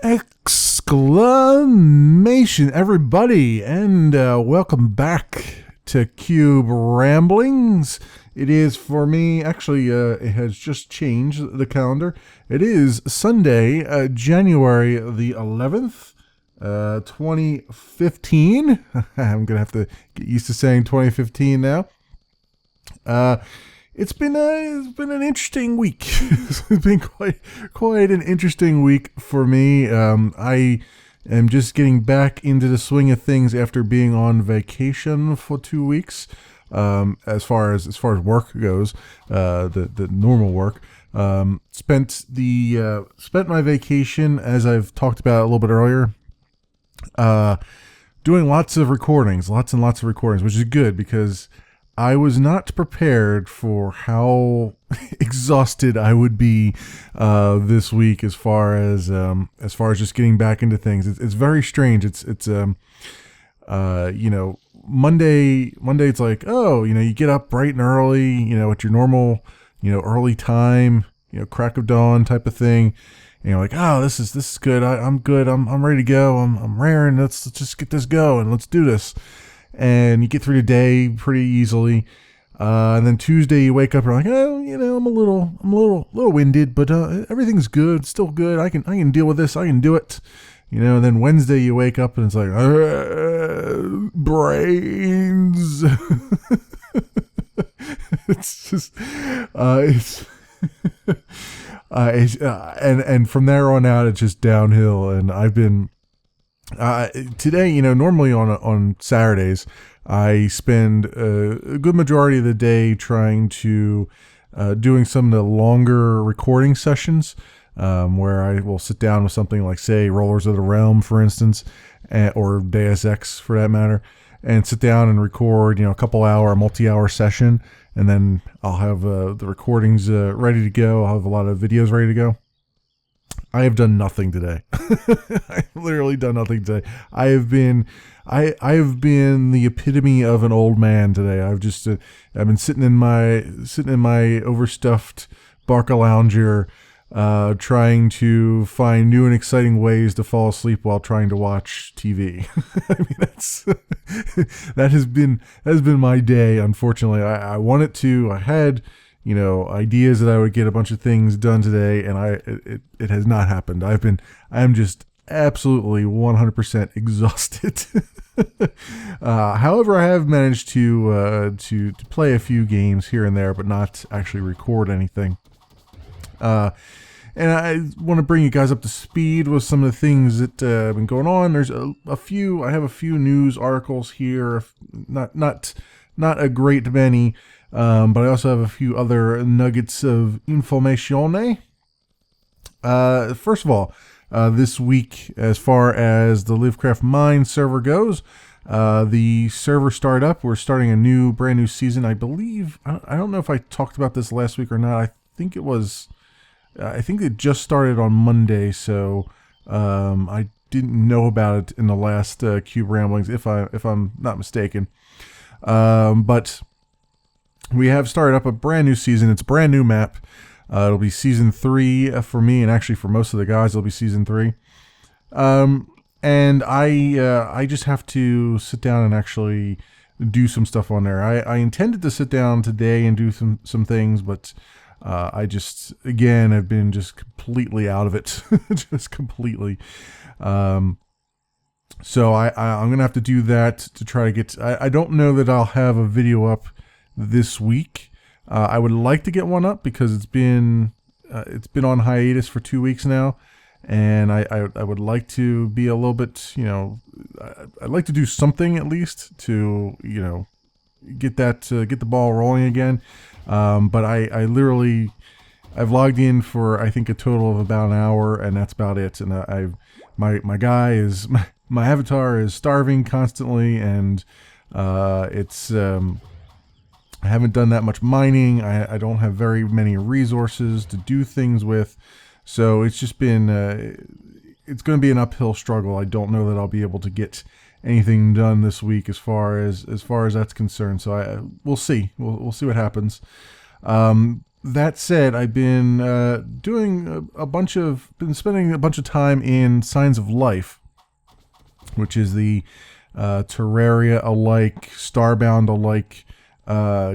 Exclamation, everybody, and welcome back to Cube Ramblings. It is for me, actually, it has just changed the calendar. It is Sunday, January the 11th, 2015. I'm going to have to get used to saying 2015 now. It's been an interesting week. It's been quite an interesting week for me. I am just getting back into the swing of things after being on vacation for 2 weeks. As far as work goes, the normal work. Spent my vacation, as I've talked about a little bit earlier, doing lots and lots of recordings, which is good because I was not prepared for how exhausted I would be this week as far as just getting back into things. It's very strange. It's Monday it's like, oh, you get up bright and early, at your normal, early time, crack of dawn type of thing. And you're like, oh, this is good. I'm good. I'm ready to go. I'm raring. Let's just get this going. Let's do this. And you get through the day pretty easily. And then Tuesday you wake up and you're like, oh, I'm a little winded, but everything's good. It's still good. I can deal with this. I can do it. And then Wednesday you wake up and it's like, brains. It's just, and from there on out, it's just downhill. And I've been, today, normally on Saturdays, I spend a good majority of the day trying to, doing some of the longer recording sessions, where I will sit down with something like, say, Rollers of the Realm, for instance, or Deus Ex for that matter, and sit down and record, a multi-hour session, and then I'll have the recordings ready to go. I'll have a lot of videos ready to go. I have done nothing today. I've literally done nothing today. I have been the epitome of an old man today. I've been sitting in my overstuffed Barca lounger, trying to find new and exciting ways to fall asleep while trying to watch TV. I mean, that has been my day. Unfortunately, I wanted to. I had ideas that I would get a bunch of things done today, and it has not happened. I am just absolutely 100% exhausted. However, I have managed to play a few games here and there, but not actually record anything. And I want to bring you guys up to speed with some of the things that have been going on. There's I have a few news articles here, not a great many. But I also have a few other nuggets of informazione. First of all, this week, as far as the Livecraft Mine server goes, the server startup, we're starting a brand new season. I believe, I don't know if I talked about this last week or not. I think it just started on Monday, so I didn't know about it in the last Cube Ramblings, if I'm not mistaken. But we have started up a brand new season. It's a brand new map. It'll be season 3 for me, and actually for most of the guys, it'll be season 3. And I just have to sit down and actually do some stuff on there. I intended to sit down today and do some things, but I just, again, have been just completely out of it. Just completely. So I'm going to have to do that to try to get... I don't know that I'll have a video up this week. I would like to get one up because it's been on hiatus for 2 weeks now, and I would like to be a little bit, I'd like to do something at least to get the ball rolling again. But I literally, I've logged in for I think a total of about an hour, and that's about it. And my avatar is starving constantly, and it's I haven't done that much mining. I don't have very many resources to do things with. So it's just been, it's going to be an uphill struggle. I don't know that I'll be able to get anything done this week as far as that's concerned. So we'll see. We'll see what happens. that said, I've been been spending a bunch of time in Signs of Life, which is the Terraria-alike, Starbound-alike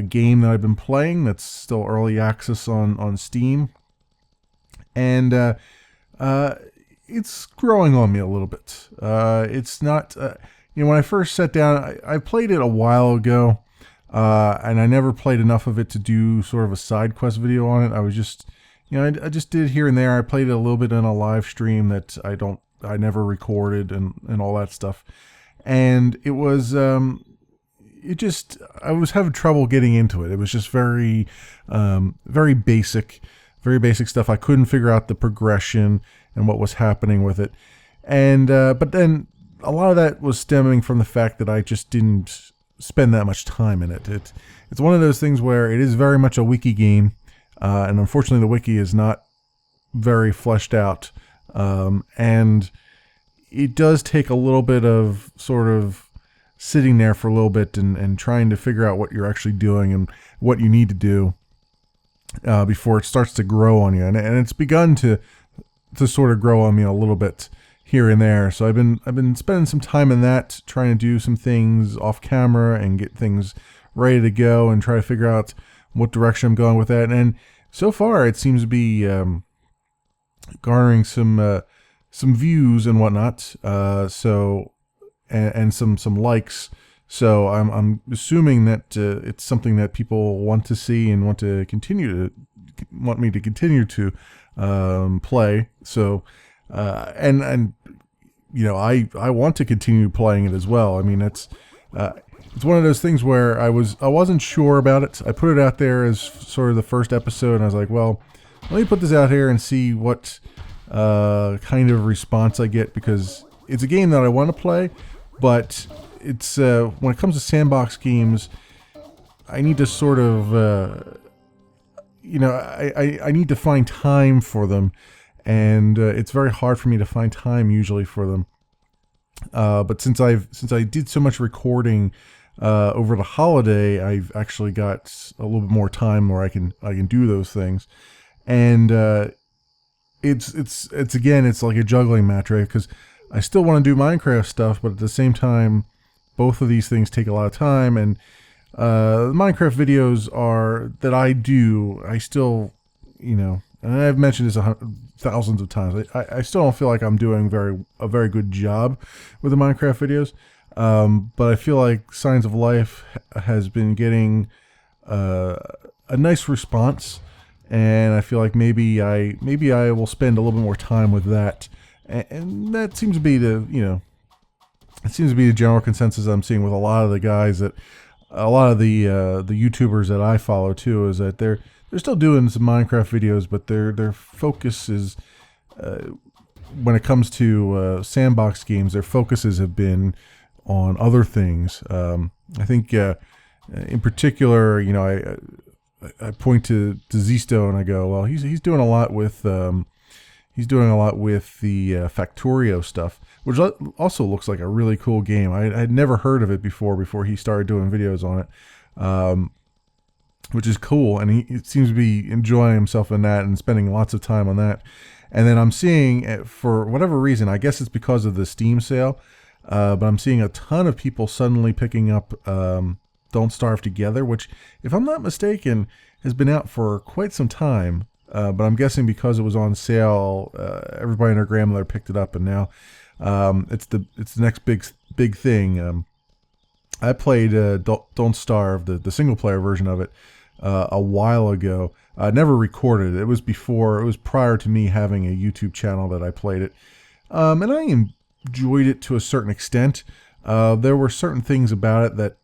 game that I've been playing. That's still early access on Steam, and it's growing on me a little bit. It's not, when I first sat down, I played it a while ago, and I never played enough of it to do sort of a side quest video on it. I was just, I just did here and there. I played it a little bit in a live stream that I never recorded and all that stuff. And it was, I was having trouble getting into it. It was just very basic stuff. I couldn't figure out the progression and what was happening with it. And, but then a lot of that was stemming from the fact that I just didn't spend that much time in it. It's one of those things where it is very much a wiki game. And unfortunately the wiki is not very fleshed out. And it does take a little bit of sort of sitting there for a little bit and trying to figure out what you're actually doing and what you need to do before it starts to grow on you. And it's begun to sort of grow on me a little bit here and there. So I've been spending some time in that, trying to do some things off camera and get things ready to go and try to figure out what direction I'm going with that. And so far it seems to be garnering some views and whatnot, so and some likes. So I'm assuming that it's something that people want to see and want me to continue to play. So and I want to continue playing it as well. I mean, it's one of those things where I wasn't sure about it. I put it out there as sort of the first episode, and I was like, well, let me put this out here and see what kind of response I get, because it's a game that I want to play, but it's when it comes to sandbox games, I need to sort of I need to find time for them, and it's very hard for me to find time usually for them. But since I did so much recording over the holiday, I've actually got a little bit more time where I can do those things, and it's like a juggling match, right? Because I still want to do Minecraft stuff, but at the same time, both of these things take a lot of time. And the Minecraft videos that I still, and I've mentioned this thousands of times. I still don't feel like I'm doing a very good job with the Minecraft videos. But I feel like Signs of Life has been getting a nice response. And I feel like maybe I will spend a little bit more time with that, and that seems to be the general consensus I'm seeing with a lot of the guys a lot of the YouTubers that I follow too, is that they're still doing some Minecraft videos, but their focus is when it comes to sandbox games, their focuses have been on other things. I think in particular, I point to Zisto and I go, well, he's doing a lot with the Factorio stuff, which also looks like a really cool game. I had never heard of it before he started doing videos on it, which is cool, and he seems to be enjoying himself in that and spending lots of time on that. And then I'm seeing, for whatever reason, I guess it's because of the Steam sale, but I'm seeing a ton of people suddenly picking up Don't Starve Together, which, if I'm not mistaken, has been out for quite some time. But I'm guessing because it was on sale, everybody and their grandmother picked it up, and now it's the next big thing. I played Don't Starve, the single player version of it, a while ago. I never recorded it. It was prior to me having a YouTube channel that I played it, and I enjoyed it to a certain extent. There were certain things about it that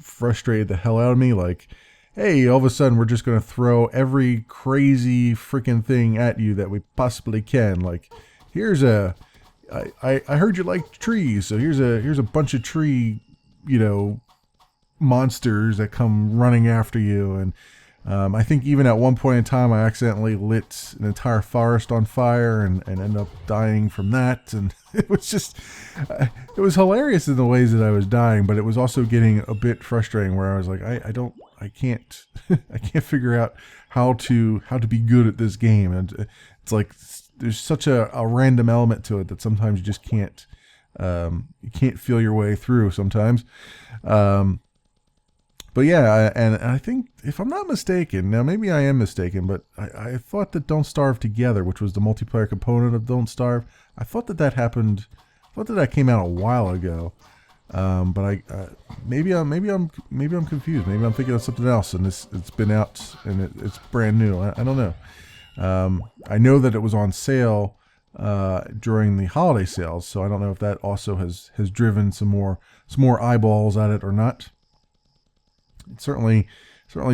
frustrated the hell out of me, like, hey, all of a sudden we're just going to throw every crazy freaking thing at you that we possibly can. Like, I heard you like trees, so here's a bunch of tree, monsters that come running after you, and I think even at one point in time, I accidentally lit an entire forest on fire and ended up dying from that. And it was just, it was hilarious in the ways that I was dying, but it was also getting a bit frustrating where I was like, I can't, I can't figure out how to be good at this game. And it's like, there's such a random element to it that sometimes you just can't, you can't feel your way through sometimes. But yeah, and I think, if I'm not mistaken, now maybe I am mistaken, but I thought that Don't Starve Together, which was the multiplayer component of Don't Starve, I thought that happened, I thought that came out a while ago. But maybe I'm confused. Maybe I'm thinking of something else, and it's been out and it's brand new. I don't know. I know that it was on sale during the holiday sales, so I don't know if that also has driven some more eyeballs at it or not. It's certainly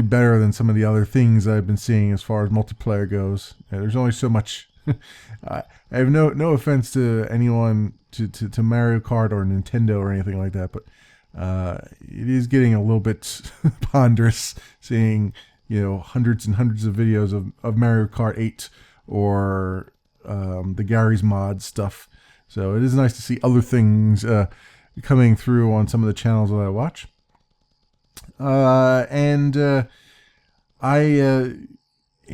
better than some of the other things I've been seeing as far as multiplayer goes. There's only so much. I have no offense to anyone to Mario Kart or Nintendo or anything like that, but it is getting a little bit ponderous seeing, hundreds and hundreds of videos of Mario Kart 8 or the Gary's Mod stuff. So it is nice to see other things coming through on some of the channels that I watch. In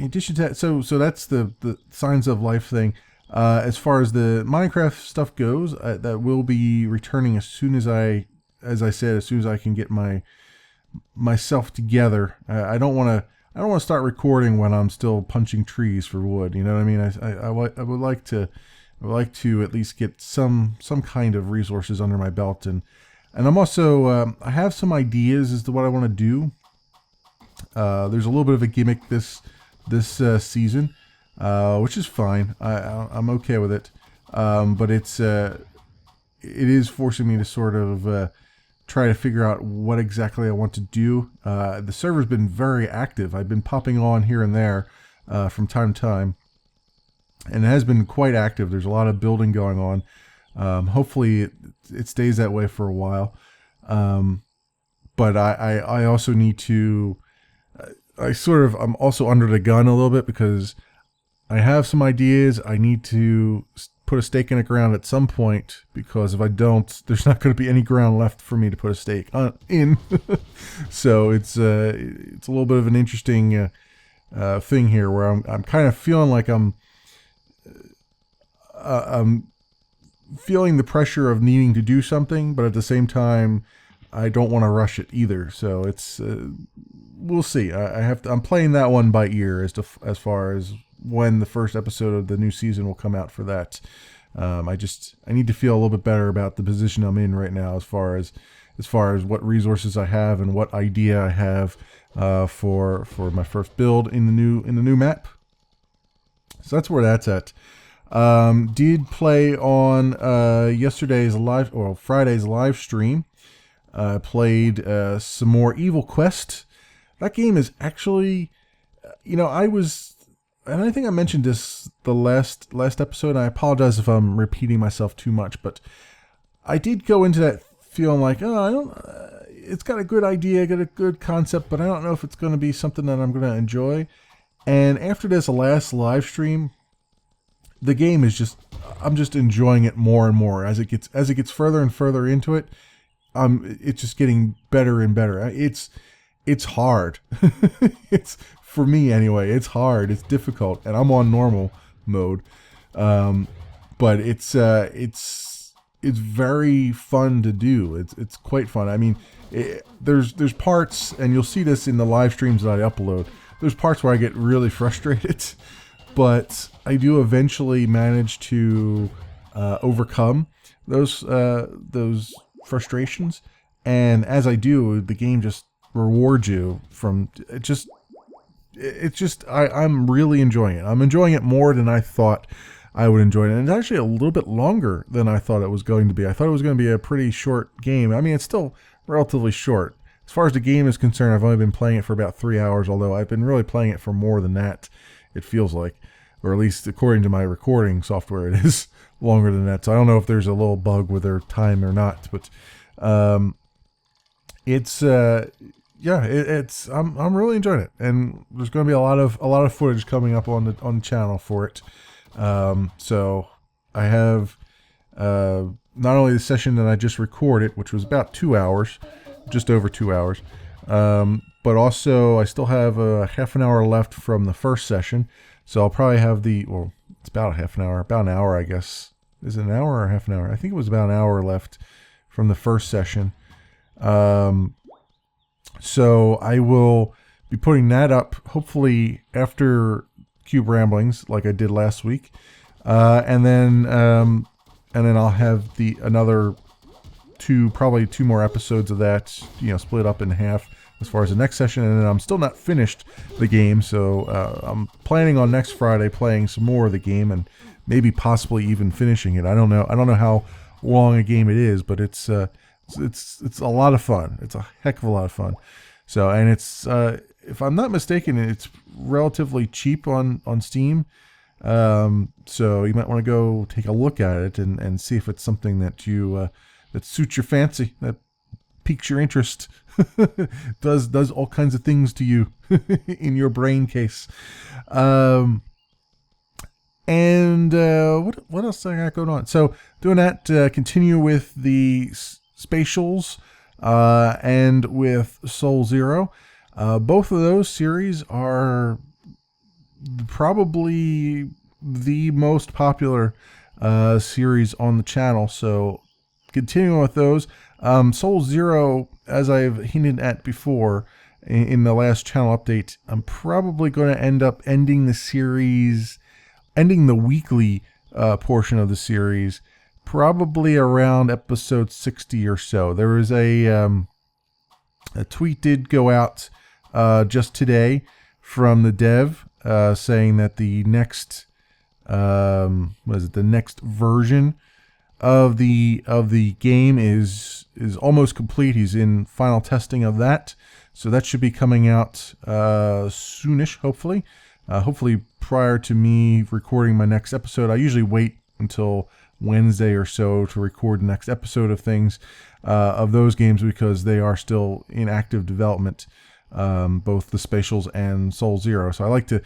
addition to that, so that's the Signs of Life thing. As far as the Minecraft stuff goes, that will be returning as soon as I can get myself together. I don't want to start recording when I'm still punching trees for wood. You know what I mean? I would like to at least get some kind of resources under my belt, and I'm also I have some ideas as to what I want to do. There's a little bit of a gimmick this season, which is fine. I'm okay with it, but it is forcing me to sort of try to figure out what exactly I want to do. The server's been very active. I've been popping on here and there from time to time, and it has been quite active. There's a lot of building going on. Hopefully it stays that way for a while. But I also need to, I'm also under the gun a little bit because I have some ideas. I need to put a stake in the ground at some point, because if I don't, there's not going to be any ground left for me to put a stake in. So it's a little bit of an interesting thing here, where I'm kind of feeling like I'm feeling the pressure of needing to do something, but at the same time, I don't want to rush it either. So it's we'll see. I'm playing that one by ear as far as when the first episode of the new season will come out for that. I need to feel a little bit better about the position I'm in right now as far as what resources I have and what idea I have for my first build in the new map. So that's where that's at. Did play on Friday's live stream. Played some more Evil Quest. That game is actually, and I think I mentioned this the last episode, and I apologize if I'm repeating myself too much, but I did go into that feeling like, it's got a good idea, got a good concept, but I don't know if it's going to be something that I'm going to enjoy. And after this last live stream, the game is I'm just enjoying it more and more as it gets further and further into it. It's just getting better and better. It's hard. It's, for me anyway, it's hard. It's difficult, and I'm on normal mode. But it's very fun to do. It's quite fun. I mean, there's parts, and you'll see this in the live streams that I upload. There's parts where I get really frustrated, but I do eventually manage to overcome those frustrations, and as I do, the game just rewards you from I'm really enjoying it. I'm enjoying it more than I thought I would enjoy it, and it's actually a little bit longer than I thought it was going to be. I thought it was going to be a pretty short game. I mean, it's still relatively short. As far as the game is concerned, I've only been playing it for about 3 hours, although I've been really playing it for more than that, it feels like. Or at least according to my recording software, it is longer than that. So I don't know if there's a little bug with their time or not, but it's yeah, it's I'm really enjoying it, and there's going to be a lot of footage coming up on the channel for it. So I have not only the session that I just recorded, which was about 2 hours, just over 2 hours, but also I still have a half an hour left from the first session. So I'll probably have it's about a half an hour, about an hour, I guess. Is it an hour or half an hour? I think it was about an hour left from the first session. So I will be putting that up hopefully after Cube Ramblings, like I did last week, and then I'll have another probably two more episodes of that, split up in half as far as the next session. And then I'm still not finished the game, so I'm planning on next Friday playing some more of the game and maybe possibly even finishing it. I don't know how long a game it is, but it's a lot of fun. It's a heck of a lot of fun. So, and it's if I'm not mistaken, it's relatively cheap on Steam. So you might want to go take a look at it and see if it's something that that suits your fancy, that piques your interest, does all kinds of things to you in your brain case. And what else I got going on? So doing that, continue with the Spatials and with Soul Zero. Both of those series are probably the most popular series on the channel, so continuing with those. Soul Zero, as I've hinted at before in the last channel update, I'm probably going to end up ending the weekly portion of the series probably around episode 60 or so. There was a tweet did go out just today from the dev saying that the next the next version of the game is almost complete. He's in final testing of that, so that should be coming out soonish, hopefully. Hopefully prior to me recording my next episode. I usually wait until Wednesday or so to record the next episode of things, of those games, because they are still in active development, both the Spatials and Soul Zero. So I like to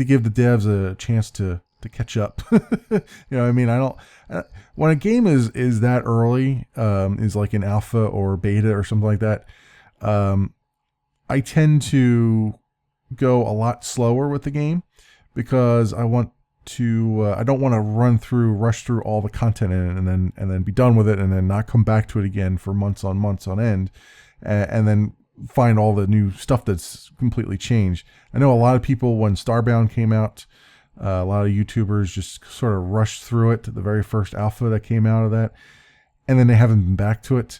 give the devs a chance to catch up. I mean, when a game is that early, is like an alpha or beta or something like that, I tend to go a lot slower with the game, because I don't want to rush through all the content in it and then be done with it and then not come back to it again for months on end, and then find all the new stuff that's completely changed. I know a lot of people, when Starbound came out, a lot of YouTubers just sort of rushed through it, the very first alpha that came out of that, and then they haven't been back to it,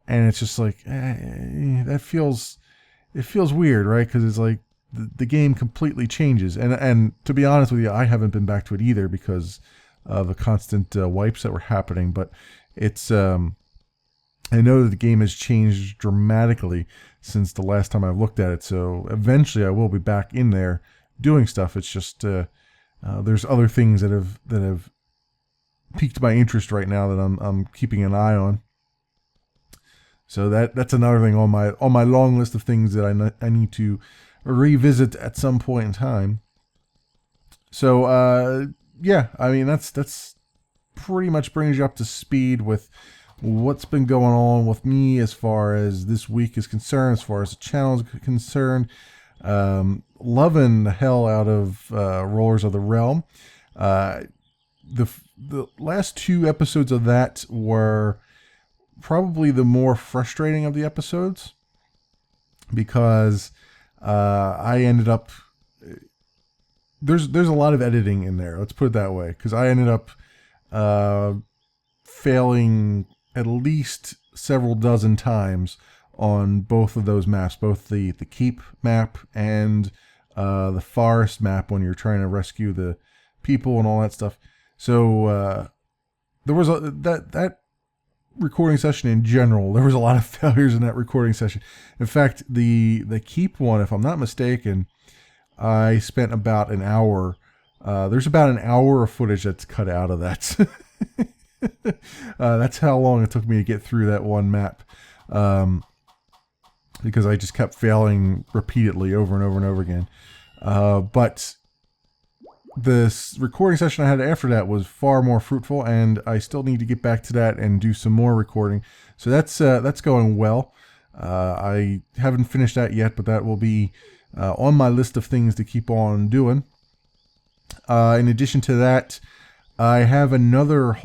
and it's just like it feels weird, right? Because it's like the game completely changes, and to be honest with you, I haven't been back to it either because of the constant wipes that were happening. But it's I know that the game has changed dramatically since the last time I've looked at it, so eventually I will be back in there doing stuff. It's just there's other things that have piqued my interest right now that I'm keeping an eye on. So that's another thing on my long list of things that I need to revisit at some point in time. So yeah, I mean that's pretty much brings you up to speed with what's been going on with me as far as this week is concerned, as far as the channel is concerned. Loving the hell out of Rollers of the Realm. The last two episodes of that were probably the more frustrating of the episodes, because I ended up there's a lot of editing in there, let's put it that way, because I ended up failing at least several dozen times on both of those maps, both the keep map and the forest map, when you're trying to rescue the people and all that stuff. So there was that recording session in general, there was a lot of failures in that recording session. In fact, the keep one, if I'm not mistaken, I spent about an hour. There's about an hour of footage that's cut out of that. That's how long it took me to get through that one map. because I just kept failing repeatedly over and over and over again. But this recording session I had after that was far more fruitful, and I still need to get back to that and do some more recording. So that's going well. I haven't finished that yet, but that will be on my list of things to keep on doing. In addition to that, I have another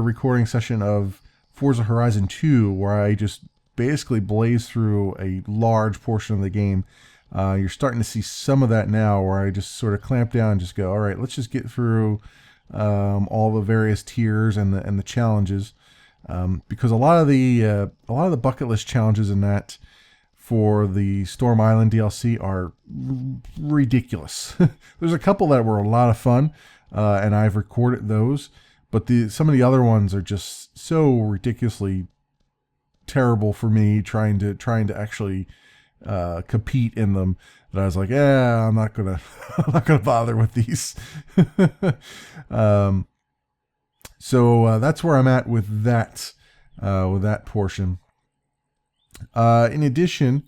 recording session of Forza Horizon 2 where I just basically blaze through a large portion of the game. You're starting to see some of that now, where I just sort of clamp down and just go, all right, let's just get through all the various tiers and the challenges, because a lot of the bucket list challenges in that for the Storm Island DLC are ridiculous. There's a couple that were a lot of fun, and I've recorded those, but some of the other ones are just so ridiculously terrible for me trying to actually compete in them, that I was like, I'm not gonna bother with these. So that's where I'm at with that portion. In addition,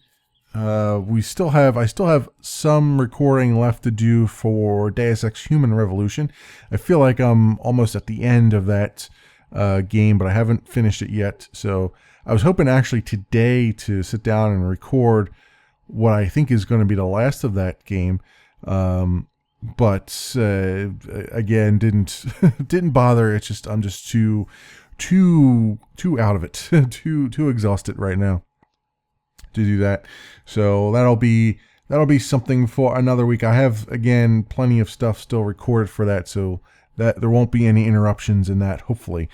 I still have some recording left to do for Deus Ex Human Revolution. I feel like I'm almost at the end of that game, but I haven't finished it yet. So I was hoping actually today to sit down and record what I think is going to be the last of that game, but again didn't bother. It's just I'm just too out of it, too exhausted right now to do that. So that'll be something for another week. I have, again, plenty of stuff still recorded for that, so that there won't be any interruptions in that, hopefully.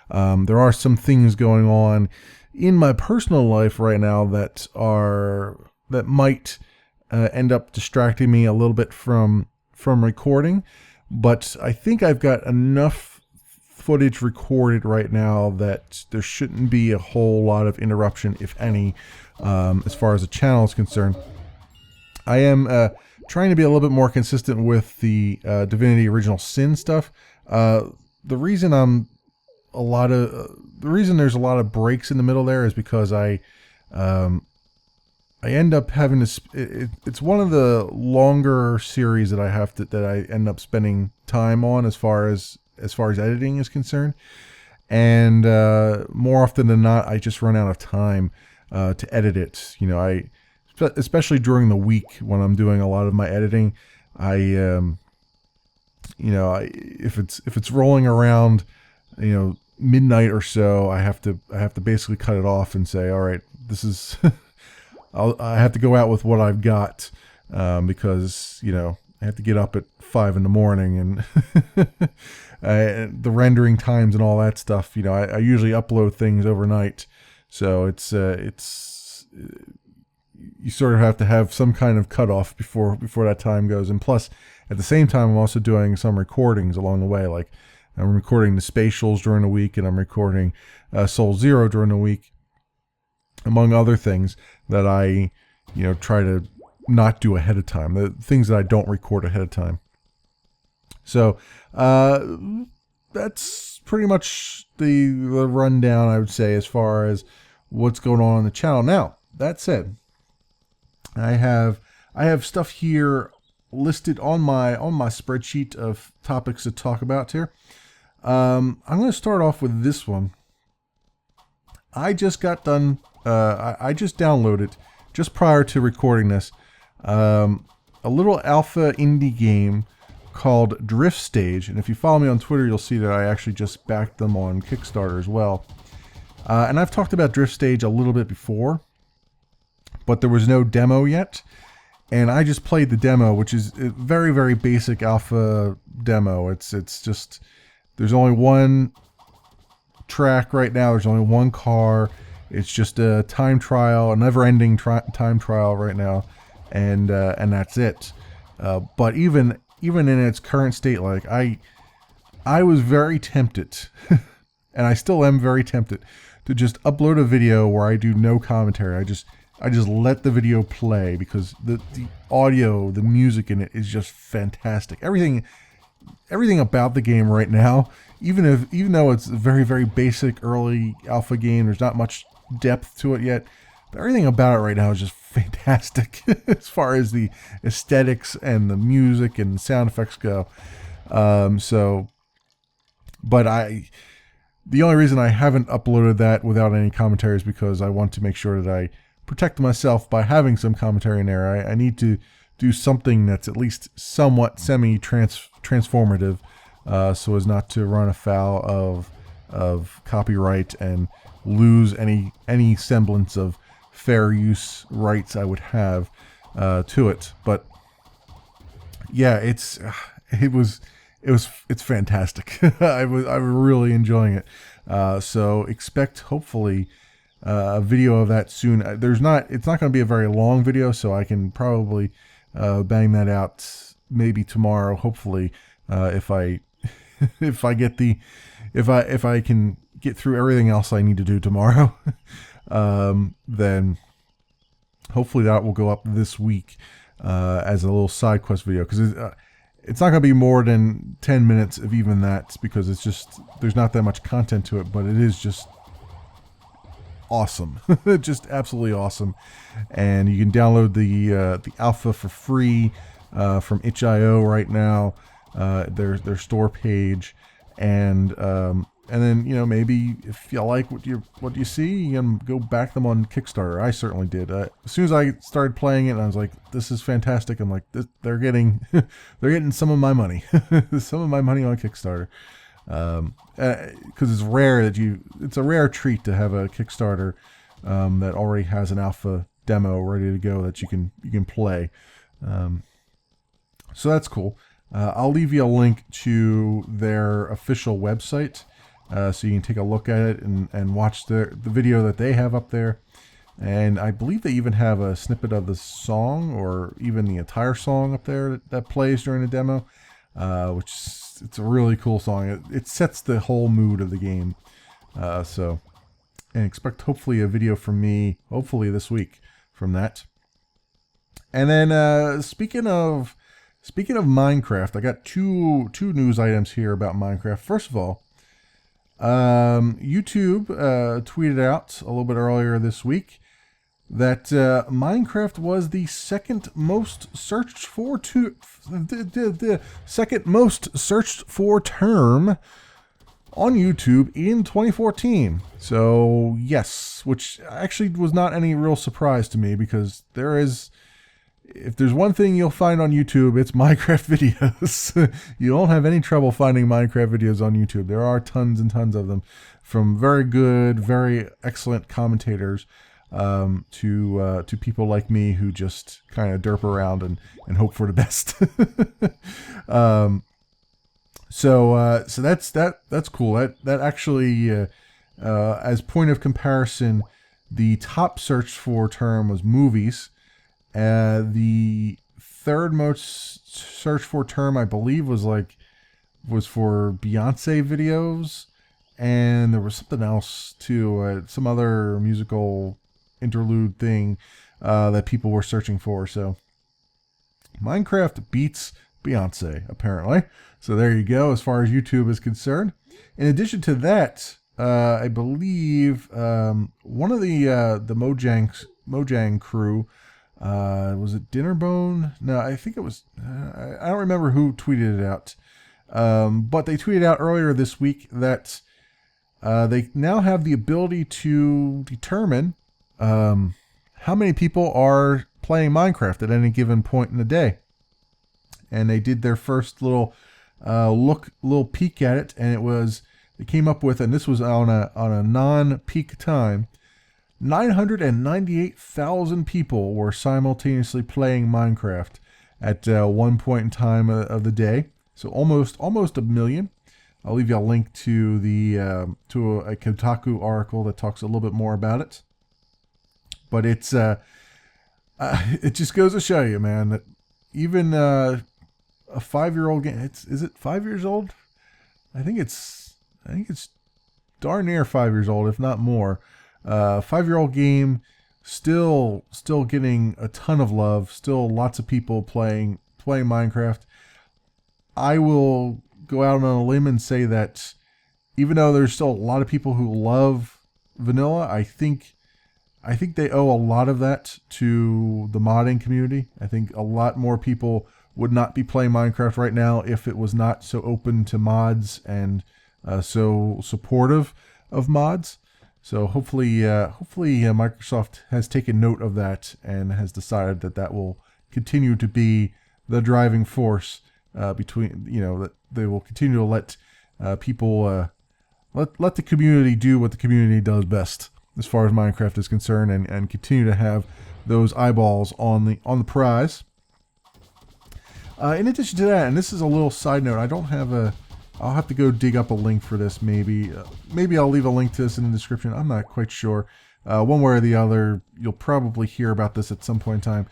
There are some things going on in my personal life right now that might end up distracting me a little bit from recording, but I think I've got enough footage recorded right now that there shouldn't be a whole lot of interruption, if any, as far as the channel is concerned. I am trying to be a little bit more consistent with the Divinity Original Sin stuff. The reason there's a lot of breaks in the middle there is because I end up having to. It's one of the longer series that I end up spending time on as far as editing is concerned, and more often than not, I just run out of time to edit it. Especially during the week when I'm doing a lot of my editing, if it's rolling around, midnight or so, I have to basically cut it off and say, all right, this is. I have to go out with what I've got, because I have to get up at 5 a.m. and the rendering times and all that stuff. I usually upload things overnight, so it's you sort of have to have some kind of cutoff before that time goes. And plus, at the same time, I'm also doing some recordings along the way. Like I'm recording the Spatials during the week, and I'm recording Soul Zero during the week, among other things that I, try to not do ahead of time. The things that I don't record ahead of time. So that's pretty much the rundown, I would say, as far as what's going on the channel. Now, that said, I have stuff here listed on my spreadsheet of topics to talk about here. I'm going to start off with this one. I just got done. I just downloaded, just prior to recording this, a little alpha indie game called Drift Stage. And if you follow me on Twitter, you'll see that I actually just backed them on Kickstarter as well. And I've talked about Drift Stage a little bit before, but there was no demo yet. And I just played the demo, which is a very, very basic alpha demo. It's just, there's only one track right now. There's only one car. It's just a time trial, a never-ending time trial right now, and that's it. But even in its current state, like I was very tempted, and I still am very tempted, to just upload a video where I do no commentary. I just let the video play, because the audio, the music in it is just fantastic. Everything about the game right now, even though it's a very, very basic early alpha game, there's not much depth to it yet, everything about it right now is just fantastic as far as the aesthetics and the music and sound effects go. The only reason I haven't uploaded that without any commentary is because I want to make sure that I protect myself by having some commentary in there. I need to do something that's at least somewhat transformative, so as not to run afoul of copyright and lose any semblance of fair use rights I would have to it. But yeah, it's fantastic. I'm really enjoying it. So expect hopefully a video of that soon. It's not going to be a very long video, so I can probably bang that out maybe tomorrow. Hopefully, if I can get through everything else I need to do tomorrow, then hopefully that will go up this week as a little side quest video, because it's not going to be more than 10 minutes of even that, because there's not that much content to it, but it is just awesome. Just absolutely awesome. And you can download the alpha for free from itch.io right now, their store page, and then maybe if you like what you see, you can go back them on Kickstarter. I certainly did. As soon as I started playing it, I was like, "This is fantastic." I'm like, "They're getting some of my money, some of my money on Kickstarter," because it's rare it's a rare treat to have a Kickstarter that already has an alpha demo ready to go that you can play. So that's cool. I'll leave you a link to their official website, so you can take a look at it and watch the video that they have up there. And I believe they even have a snippet of the song, or even the entire song up there that plays during the demo, which it's a really cool song. It sets the whole mood of the game. And expect hopefully a video from me, hopefully this week, from that. And then speaking of Minecraft, I got two news items here about Minecraft. First of all, YouTube tweeted out a little bit earlier this week that Minecraft was the second most searched for term on YouTube in 2014. So yes, which actually was not any real surprise to me, because if there's one thing you'll find on YouTube, it's Minecraft videos. You don't have any trouble finding Minecraft videos on YouTube. There are tons and tons of them, from very good, very excellent commentators to people like me who just kind of derp around and hope for the best. So that's cool. That actually, as point of comparison, the top searched for term was movies. The third most searched for term, I believe, was for Beyonce videos, and there was something else too, some other musical interlude thing that people were searching for. So Minecraft beats Beyonce, apparently. So there you go, as far as YouTube is concerned. In addition to that, I believe one of the Mojang crew, was it Dinnerbone? No, I think it was, I don't remember who tweeted it out. But they tweeted out earlier this week that they now have the ability to determine how many people are playing Minecraft at any given point in the day. And they did their first little peek at it, and they came up with, and this was on a non-peak time, 998,000 people were simultaneously playing Minecraft at one point in time of the day. So almost a million. I'll leave you a link to a Kotaku article that talks a little bit more about it. But it just goes to show you, man, that even a 5-year-old game. Is it 5 years old? I think it's darn near 5 years old, if not more. 5-year-old game, still getting a ton of love. Still lots of people playing Minecraft. I will go out on a limb and say that even though there's still a lot of people who love vanilla, I think I think they owe a lot of that to the modding community. I think a lot more people would not be playing Minecraft right now if it was not so open to mods and so supportive of mods. So hopefully Microsoft has taken note of that and has decided that that will continue to be the driving force between, that they will continue to let people let the community do what the community does best as far as Minecraft is concerned, and continue to have those eyeballs on the prize. In addition to that, and this is a little side note, I'll have to go dig up a link for this. Maybe I'll leave a link to this in the description. I'm not quite sure. One way or the other, you'll probably hear about this at some point in time.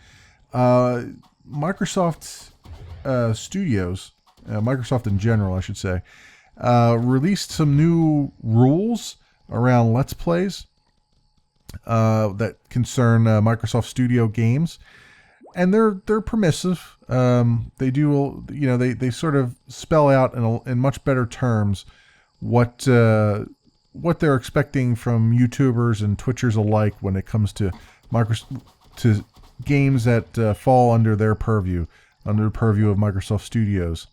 Microsoft Studios, Microsoft in general, I should say, released some new rules around Let's Plays that concern Microsoft Studio games, and they're permissive. They do, they sort of spell out in much better terms what they're expecting from YouTubers and Twitchers alike when it comes to to games that fall under their purview, under the purview of Microsoft Studios.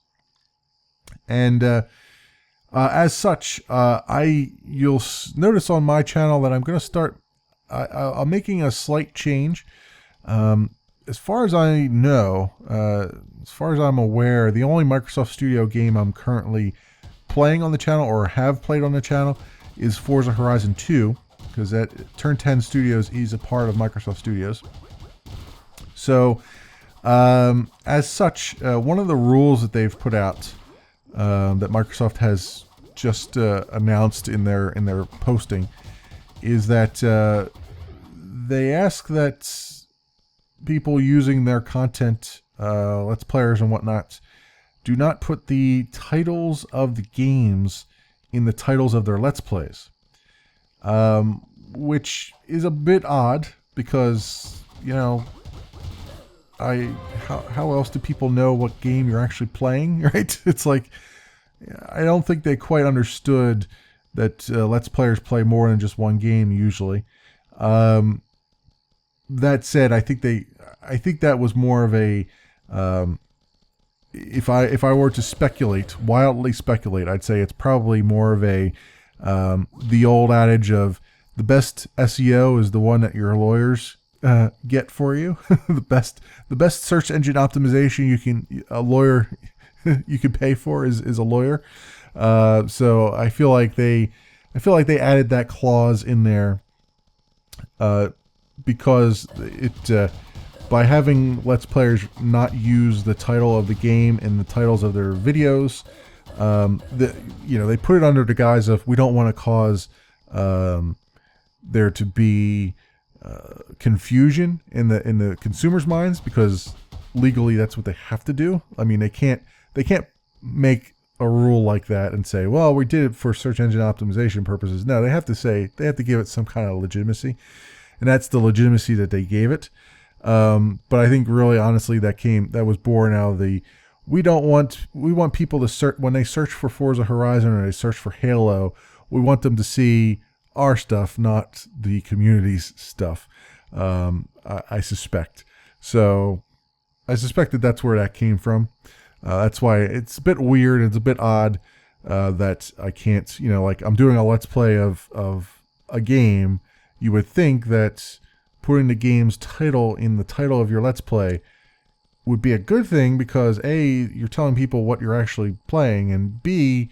And as such, you'll notice on my channel that I'm going to start. I'm making a slight change. As far as I know, as far as I'm aware, the only Microsoft Studio game I'm currently playing on the channel or have played on the channel is Forza Horizon 2, because that Turn 10 Studios is a part of Microsoft Studios. So, as such, one of the rules that they've put out that Microsoft has just announced in their posting is that they ask that people using their content, Let's Players and whatnot, do not put the titles of the games in the titles of their Let's Plays, which is a bit odd because, how else do people know what game you're actually playing, right? It's like, I don't think they quite understood that Let's Players play more than just one game usually. That said, I think that was more of a, if I were to wildly speculate, I'd say it's probably more of a, the old adage of the best SEO is the one that your lawyers get for you. the best search engine optimization you can pay for is a lawyer. So I feel like they added that clause in there because by having Let's Players not use the title of the game in the titles of their videos, they put it under the guise of, we don't want to cause there to be confusion in the consumers' minds, because legally that's what they have to do. I mean, they can't make a rule like that and say, well, we did it for search engine optimization purposes. No, they have to give it some kind of legitimacy, and that's the legitimacy that they gave it. But I think really honestly that was born out of we want people to search when they search for Forza Horizon or they search for Halo, we want them to see our stuff, not the community's stuff. I suspect. So I suspect that that's where that came from. That's why it's a bit weird. It's a bit odd that I can't, like I'm doing a Let's Play of a game. You would think that putting the game's title in the title of your Let's Play would be a good thing, because A, you're telling people what you're actually playing, and B,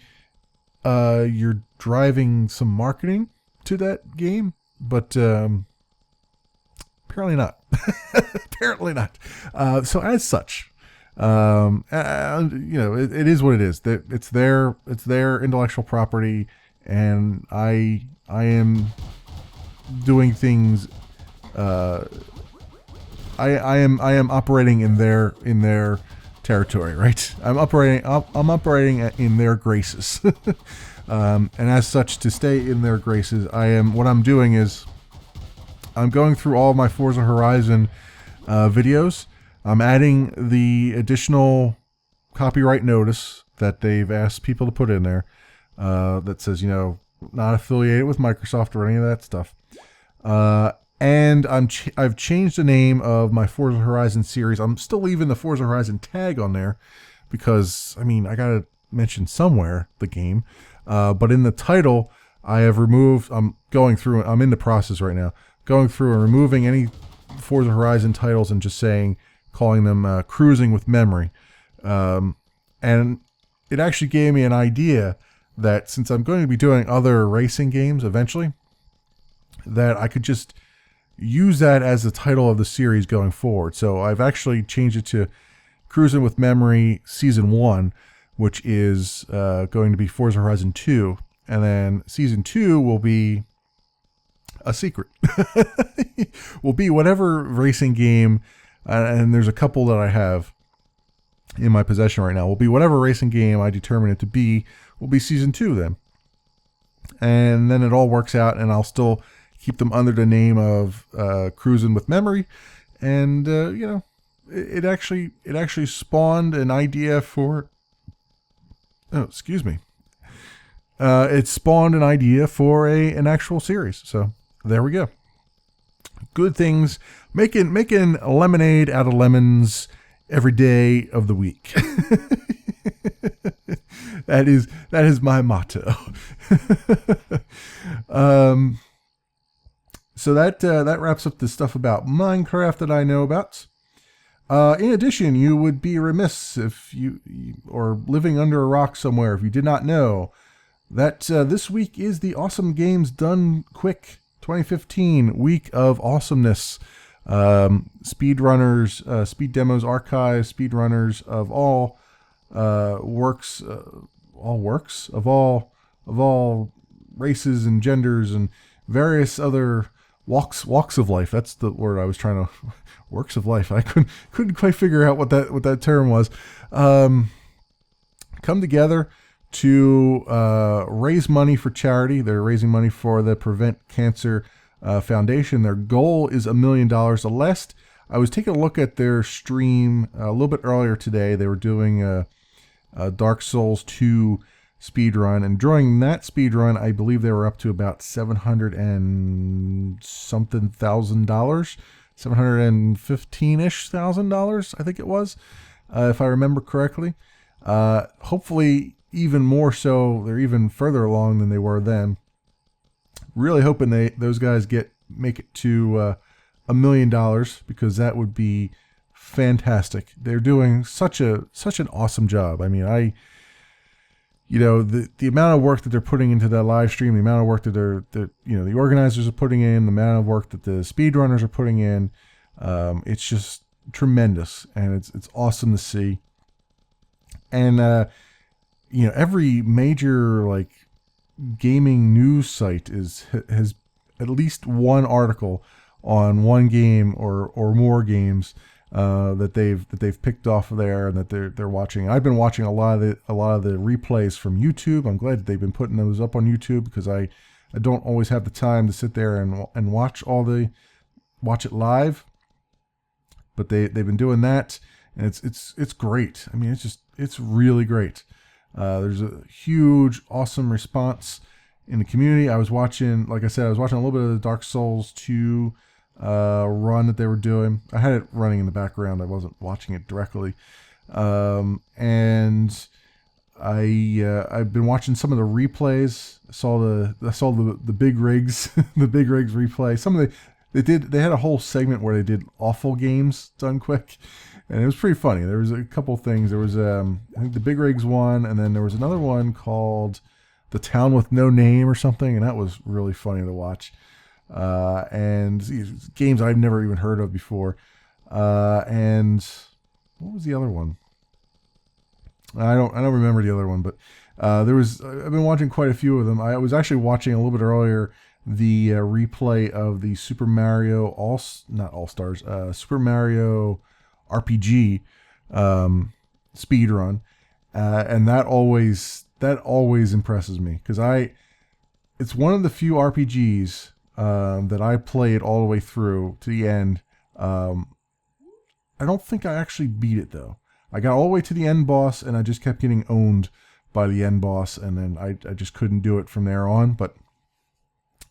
you're driving some marketing to that game, but apparently not. Apparently not. So as such, it is what it is. It's their intellectual property, and I am doing things. I am operating in their territory, right? I'm operating in their graces, and as such, to stay in their graces, what I'm doing is I'm going through all of my Forza Horizon videos. I'm adding the additional copyright notice that they've asked people to put in there, that says, not affiliated with Microsoft or any of that stuff. And I've changed the name of my Forza Horizon series. I'm still leaving the Forza Horizon tag on there because, I mean, I got to mention somewhere the game. But in the title, I have removed, I'm in the process right now, going through and removing any Forza Horizon titles and just calling them Cruising with Memory. And it actually gave me an idea that since I'm going to be doing other racing games eventually, that I could just use that as the title of the series going forward. So I've actually changed it to Cruising with Memory Season 1, which is going to be Forza Horizon 2. And then Season 2 will be a secret. Will be whatever racing game, and there's a couple that I have in my possession right now, will be whatever racing game I determine it to be, will be Season 2 then. And then it all works out, and I'll still keep them under the name of Cruising with Memory. And, it actually spawned an idea for... Oh, excuse me. It spawned an idea for an actual series. So there we go. Good things, making lemonade out of lemons every day of the week. That is my motto. So that wraps up the stuff about Minecraft that I know about. In addition, you would be remiss if you or living under a rock somewhere if you did not know that this week is the Awesome Games Done Quick 2015 Week of Awesomeness. Speedrunners, Speed Demos Archive, speedrunners of all works of all races and genders and various other walks of life. That's the word I was trying to. Works of life. I couldn't quite figure out what that term was. Come together to raise money for charity. They're raising money for the Prevent Cancer Foundation. Their goal is $1 million. The last I was taking a look at their stream a little bit earlier today. They were doing a Dark Souls 2 speed run, and during that speed run, I believe they were up to about $700 and something thousand, $715-ish thousand, I think it was, if I remember correctly. Hopefully, even more so, they're even further along than they were then. Really hoping those guys make it to $1 million, because that would be fantastic. They're doing such an awesome job. I mean, the amount of work that they're putting into that live stream, the amount of work that the organizers are putting in, the amount of work that the speedrunners are putting in, it's just tremendous, and it's awesome to see. And every major gaming news site has at least one article on one game or more games that they've picked off there and that they're watching. I've been watching a lot of the replays from YouTube. I'm glad that they've been putting those up on YouTube, because I don't always have the time to sit there and watch it live. But they've been doing that, and it's great. I mean, it's really great. There's a huge, awesome response in the community. I was watching, like I said, a little bit of the Dark Souls 2 run that they were doing. I had it running in the background. I wasn't watching it directly. And I've been watching some of the replays. I saw the big rigs, the big rigs replay. They had a whole segment where they did awful games done quick, and it was pretty funny. There was a couple things. There was I think the big rigs one, and then there was another one called The Town with No Name or something, and that was really funny to watch. And games I've never even heard of before. And what was the other one? I don't remember the other one, but I've been watching quite a few of them. I was actually watching a little bit earlier the replay of the Super Mario Super Mario RPG speed run, and that always impresses me, because it's one of the few RPGs that I played all the way through to the end. I don't think I actually beat it, though. I got all the way to the end boss, and I just kept getting owned by the end boss, and then I just couldn't do it from there on. But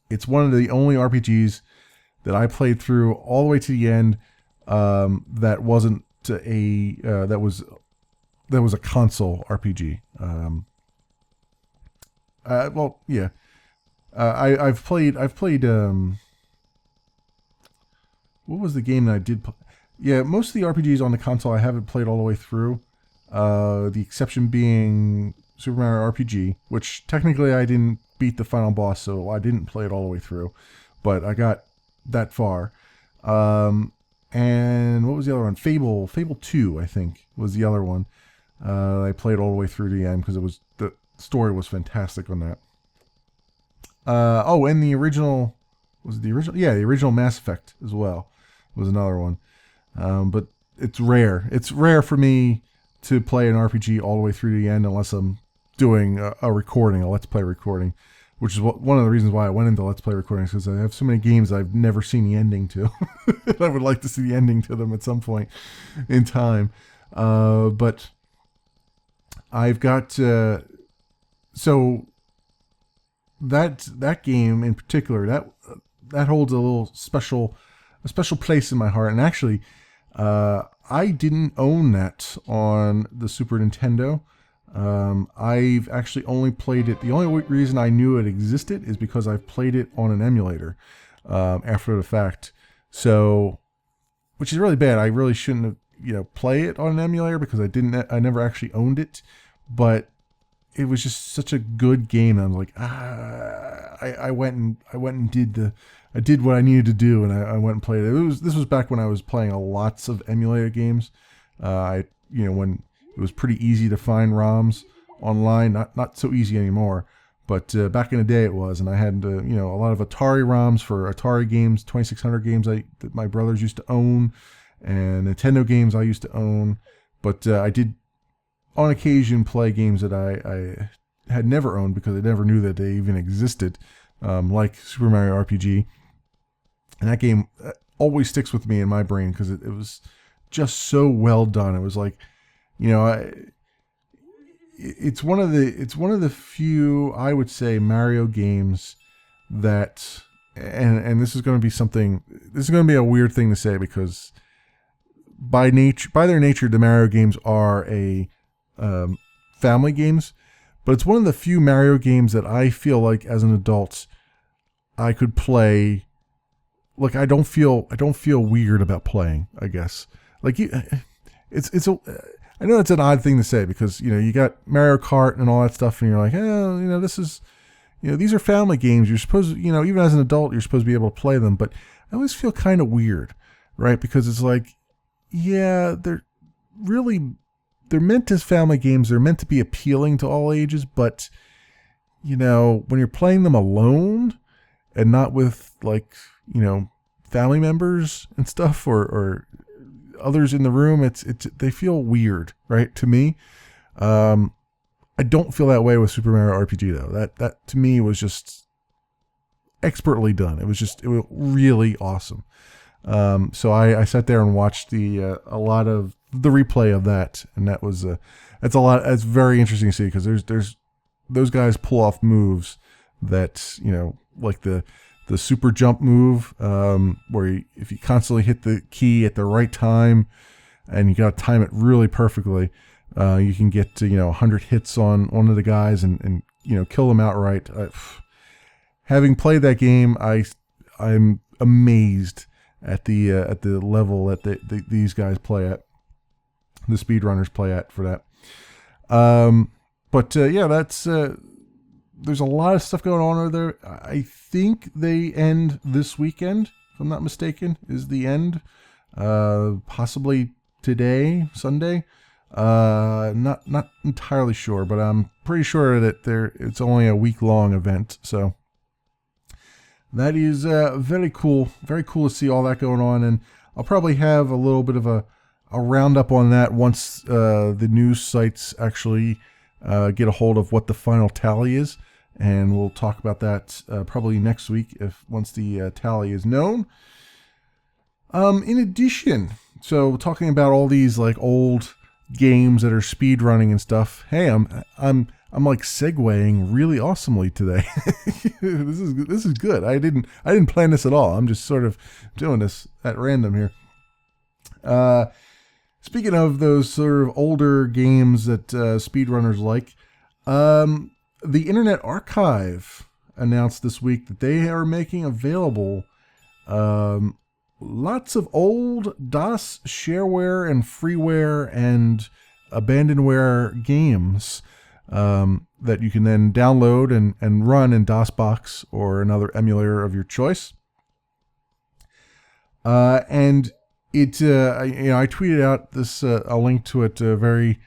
it's one of the only RPGs that I played through all the way to the end. That wasn't that was a console RPG. Well, yeah. I've played. What was the game that I did play? Yeah, most of the RPGs on the console I haven't played all the way through. The exception being Super Mario RPG, which technically I didn't beat the final boss, so I didn't play it all the way through, but I got that far. And what was the other one? Fable 2, I think, was the other one. I played all the way through to the end because the story was fantastic on that. And the original, was it the original? Yeah, the original Mass Effect as well was another one. But it's rare. It's rare for me to play an RPG all the way through to the end unless I'm doing a recording, a Let's Play recording, which is one of the reasons why I went into Let's Play recordings, because I have so many games I've never seen the ending to. I would like to see the ending to them at some point in time. But I've got... so that game in particular, that holds a special place in my heart. And actually, I didn't own that on the Super Nintendo. I've actually only played it. The only reason I knew it existed is because I've played it on an emulator after the fact. So, which is really bad. I really shouldn't have play it on an emulator because I never actually owned it. But it was just such a good game. I was like, I went and did what I needed to do, and I went and played it. This was back when I was playing lots of emulator games. When it was pretty easy to find ROMs online, not so easy anymore, but back in the day it was, and I had a lot of Atari ROMs for Atari games, 2600 games that my brothers used to own, and Nintendo games I used to own, but I did on occasion play games that I had never owned because I never knew that they even existed, like Super Mario RPG. And that game always sticks with me in my brain because it was just so well done. It was like, it's one of the few, I would say, Mario games that, and this is going to be a weird thing to say because by their nature, the Mario games are family games, but it's one of the few Mario games that I feel like as an adult I could play. Like I don't feel weird about playing, I guess. Like I know it's an odd thing to say because you got Mario Kart and all that stuff, and you're like, this is, these are family games. You're supposed, even as an adult, you're supposed to be able to play them. But I always feel kind of weird, right? Because it's like, yeah, they're meant as family games. They're meant to be appealing to all ages, but when you're playing them alone and not with family members and stuff or others in the room, they feel weird, right? To me, I don't feel that way with Super Mario RPG though. That to me was just expertly done. It was really awesome. So I sat there and watched a lot of the replay of that, and that's very interesting to see because there's those guys pull off moves that like the super jump move, where if you constantly hit the key at the right time and you got to time it really perfectly, you can get to 100 hits on one of the guys and kill them outright. Having played that game, I'm amazed at the level that these guys play at, the speedrunners play at for that. That's there's a lot of stuff going on over there. I think they end this weekend, if I'm not mistaken, is the end. Possibly today, Sunday. Not entirely sure, but I'm pretty sure that it's only a week-long event. So that is very cool. Very cool to see all that going on. And I'll probably have a little bit of a roundup on that once the news sites actually get a hold of what the final tally is. And we'll talk about that probably next week once the tally is known. In addition, so talking about all these like old games that are speed running and stuff. Hey, I'm I'm like segueing really awesomely today. This is good. I didn't plan this at all. I'm just sort of doing this at random here. Speaking of those sort of older games that speedrunners like, the Internet Archive announced this week that they are making available lots of old DOS shareware and freeware and abandonware games that you can then download and run in DOSBox or another emulator of your choice. And it, I tweeted out this a link to it very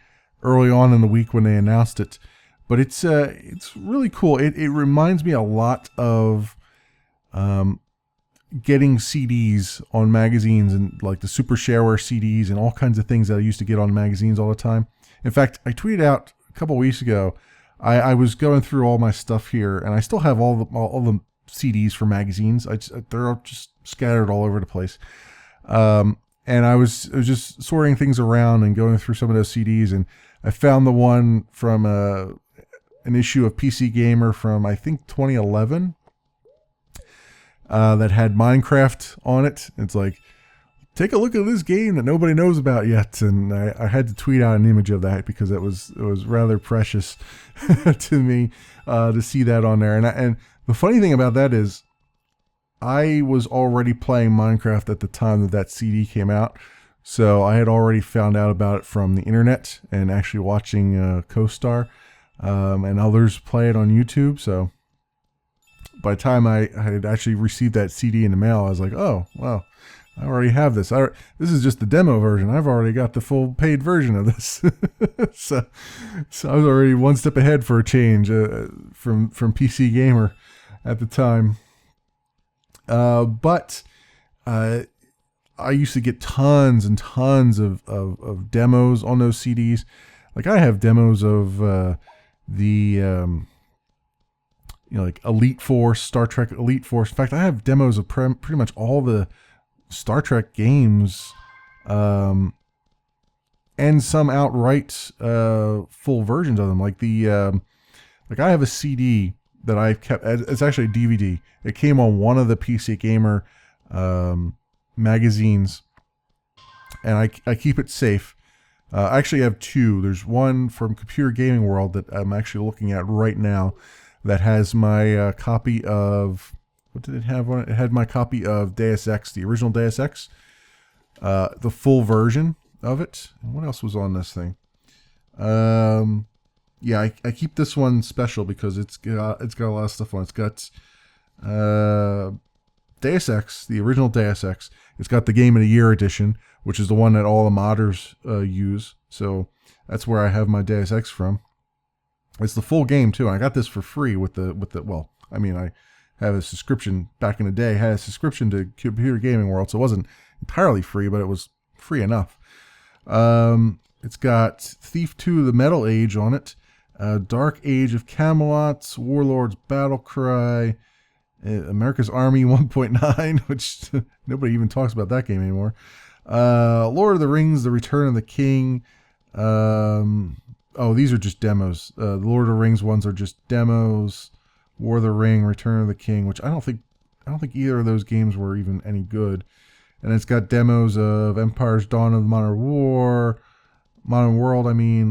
early on in the week when they announced it. But it's really cool. It reminds me a lot of getting CDs on magazines and like the Super Shareware CDs and all kinds of things that I used to get on magazines all the time. In fact, I tweeted out a couple weeks ago. I was going through all my stuff here, and I still have all the CDs for magazines. They're all just scattered all over the place. And I was just sorting things around and going through some of those CDs, and I found the one from an issue of PC Gamer from I think 2011 that had Minecraft on it. It's like, take a look at this game that nobody knows about yet, and I had to tweet out an image of that because it was rather precious to me to see that on there. And the funny thing about that is, I was already playing Minecraft at the time that CD came out, so I had already found out about it from the internet and actually watching CoStar and others play it on YouTube. So by the time I had actually received that CD in the mail, I was like, oh, wow, I already have this. This is just the demo version. I've already got the full paid version of this. so I was already one step ahead for a change from PC Gamer at the time. But I used to get tons and tons of demos on those CDs. Like I have demos of like Elite Force, Star Trek Elite Force. In fact, I have demos of pretty much all the Star Trek games, and some outright full versions of them. Like I have a CD that I've kept. It's actually a DVD. It came on one of the PC Gamer magazines, and I keep it safe. I actually have two. There's one from Computer Gaming World that I'm actually looking at right now that has my copy of, what did it have on it? It had my copy of Deus Ex, the original Deus Ex, the full version of it. And what else was on this thing? Yeah, I keep this one special because it's got a lot of stuff on it. It's got Deus Ex, the original Deus Ex. It's got the Game of the Year edition, which is the one that all the modders use. So that's where I have my Deus Ex from. It's the full game too. I got this for free with the well, I mean, I have a subscription back in the day. I had a subscription to Computer Gaming World, so it wasn't entirely free, but it was free enough. It's got Thief 2: The Metal Age on it, Dark Age of Camelot, Warlord's Battle Cry, America's Army 1.9, which nobody even talks about that game anymore. Lord of the Rings: The Return of the King. These are just demos. The Lord of the Rings ones are just demos. War of the Ring, Return of the King, which I don't think either of those games were even any good. And it's got demos of Empire's Dawn of the Modern World,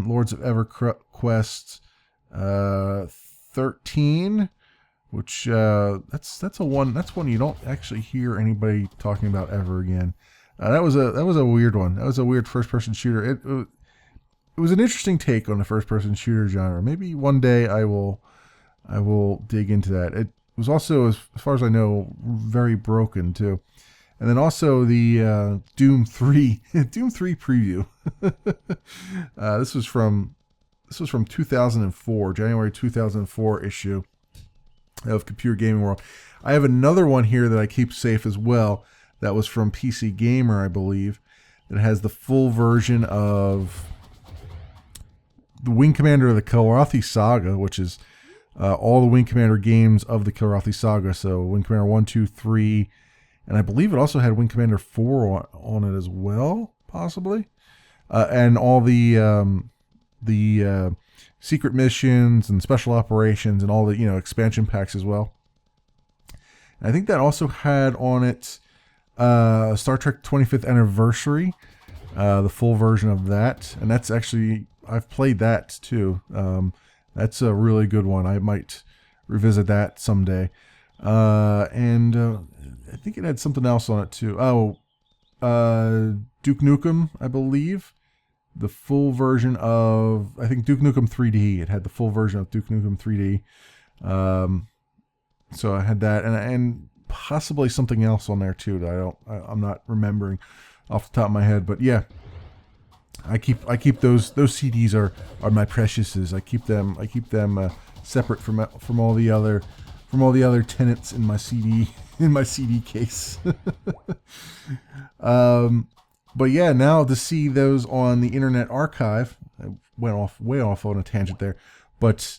Lords of EverQuest 13, which that's one you don't actually hear anybody talking about ever again. That was a weird one. That was a weird first-person shooter. It was an interesting take on the first-person shooter genre. Maybe one day I will dig into that. It was also, as far as I know, very broken too. And then also the Doom 3 preview. This was from 2004, January 2004 issue of Computer Gaming World. I have another one here that I keep safe as well. That was from PC Gamer, I believe. It has the full version of the Wing Commander of the Kilrathi Saga, which is all the Wing Commander games of the Kilrathi Saga. So Wing Commander 1, 2, 3, and I believe it also had Wing Commander 4 on it as well, possibly. And all the secret missions and special operations and all the, expansion packs as well. And I think that also had on it Star Trek 25th Anniversary, the full version of that. And that's actually, I've played that too. That's a really good one. I might revisit that someday. And I think it had something else on it too. Duke Nukem, I believe. The full version of, I think, Duke Nukem 3D. It had the full version of Duke Nukem 3D. So I had that, and possibly something else on there too that I'm not remembering off the top of my head. But yeah, I keep those CDs are my preciouses. I keep them separate from all the other tenants in my CD case. But yeah, now to see those on the Internet Archive, I went way off on a tangent there, but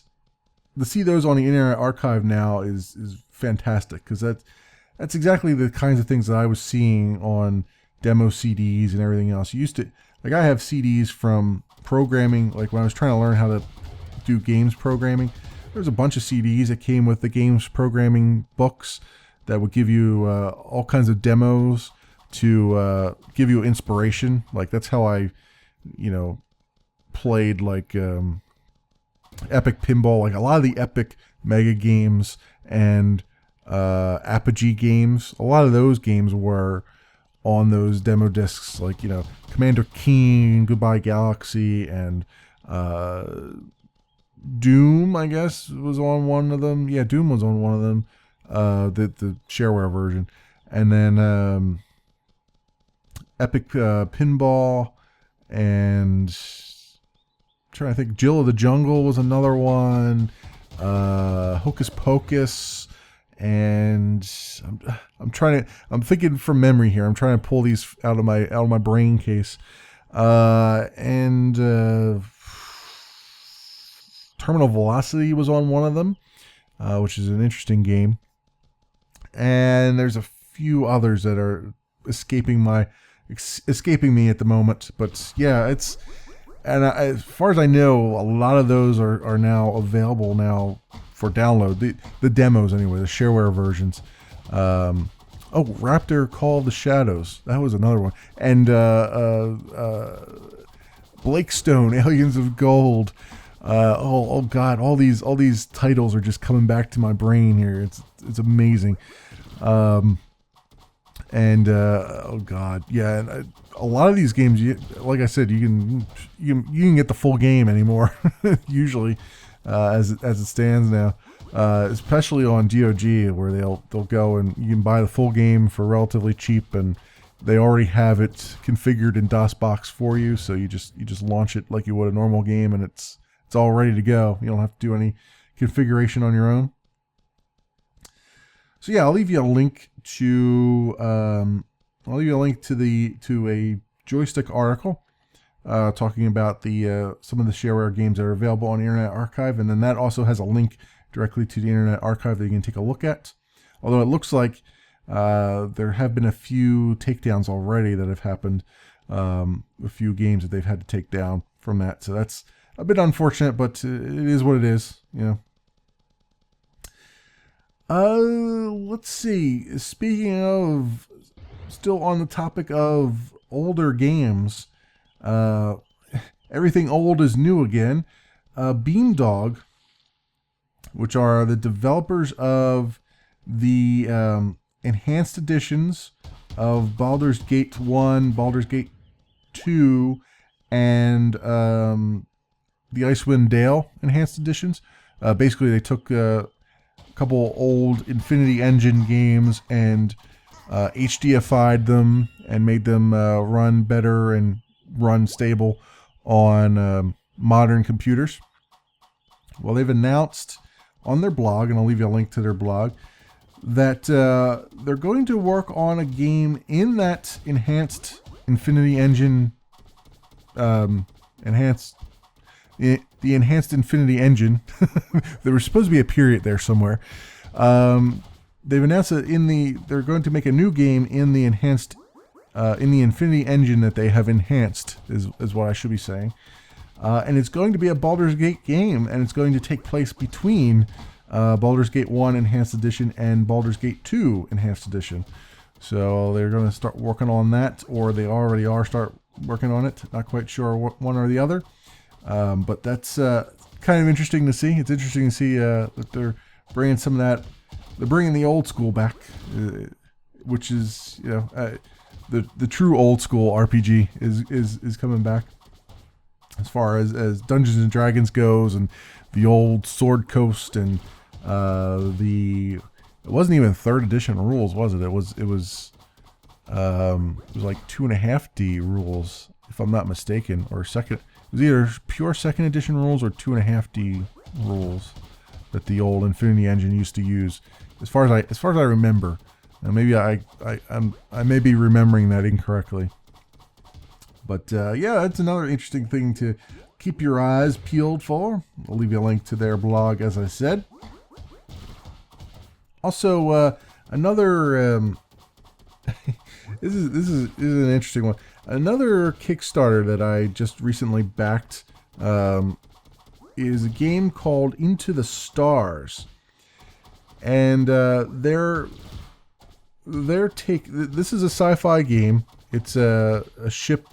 to see those on the Internet Archive now is fantastic, because that's exactly the kinds of things that I was seeing on demo CDs and everything else. I have CDs from programming, like when I was trying to learn how to do games programming. There's a bunch of CDs that came with the games programming books that would give you all kinds of demos to give you inspiration. Like that's how I, played like Epic Pinball, like a lot of the Epic Mega games and Apogee games. A lot of those games were on those demo discs, like Commander Keen, Goodbye Galaxy, and Doom, I guess, was on one of them. Yeah, Doom was on one of them, the Shareware version. And then Epic Pinball, and I'm trying to think, Jill of the Jungle was another one, Hocus Pocus, and I'm thinking from memory here. I'm trying to pull these out of my brain case, and Terminal Velocity was on one of them, which is an interesting game. And there's a few others that are escaping me at the moment. But yeah, as far as I know, a lot of those are now available now for download. The demos anyway, the Shareware versions. Raptor Call of the Shadows. That was another one. And Blakestone, Aliens of Gold. Oh God! All these titles are just coming back to my brain here. It's amazing. Oh God, yeah. And a lot of these games, like I said, you can get the full game anymore. Usually, as it stands now, especially on GOG, where they'll go and you can buy the full game for relatively cheap, and they already have it configured in DOSBox for you. So you just launch it like you would a normal game, and it's all ready to go. You don't have to do any configuration on your own. So yeah, I'll leave you a link to a joystick article talking about some of the Shareware games that are available on the Internet Archive, and then that also has a link directly to the Internet Archive that you can take a look at. Although it looks like there have been a few takedowns already that have happened, a few games that they've had to take down from that. So that's a bit unfortunate, but it is what it is, Let's see. Speaking of, still on the topic of older games, everything old is new again. Beamdog, which are the developers of the enhanced editions of Baldur's Gate 1, Baldur's Gate 2, and the Icewind Dale enhanced editions. Basically, they took a couple old Infinity Engine games and HDFI'd them and made them run better and run stable on modern computers. Well, they've announced on their blog, and I'll leave you a link to their blog, that they're going to work on a game in that enhanced Infinity Engine, the enhanced Infinity Engine. There was supposed to be a period there somewhere. They've announced that they're going to make a new game in the enhanced, in the Infinity Engine that they have enhanced, is what I should be saying. and it's going to be a Baldur's Gate game, and it's going to take place between Baldur's Gate 1 Enhanced Edition and Baldur's Gate 2 Enhanced Edition. So they're going to start working on that, or they already are start working on it. Not quite sure one or the other, but that's kind of interesting to see. It's interesting to see that they're bringing some of that. They're bringing the old school back, which is, you know, the true old school RPG is coming back. As far as Dungeons and Dragons goes, and the old Sword Coast, and it wasn't even 3rd edition rules, was it? It was like 2.5D rules, if I'm not mistaken, or second. It was either pure 2nd edition rules or 2.5D rules that the old Infinity Engine used to use, as far as I remember. Now maybe I may be remembering that incorrectly. But yeah, that's another interesting thing to keep your eyes peeled for. I'll leave you a link to their blog, as I said. Also, another this is an interesting one. Another Kickstarter that I just recently backed is a game called Into the Stars, and this is a sci-fi game. It's a ship.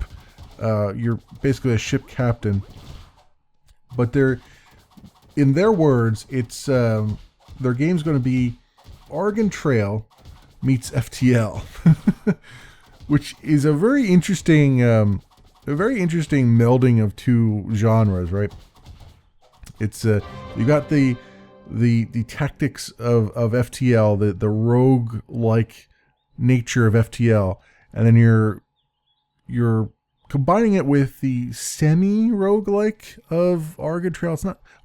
You're basically a ship captain, but in their words, it's their game's going to be Oregon Trail meets FTL, which is a very interesting melding of two genres, right? It's you got the tactics of FTL, the rogue-like nature of FTL, and then you're combining it with the semi-roguelike of Oregon Trail.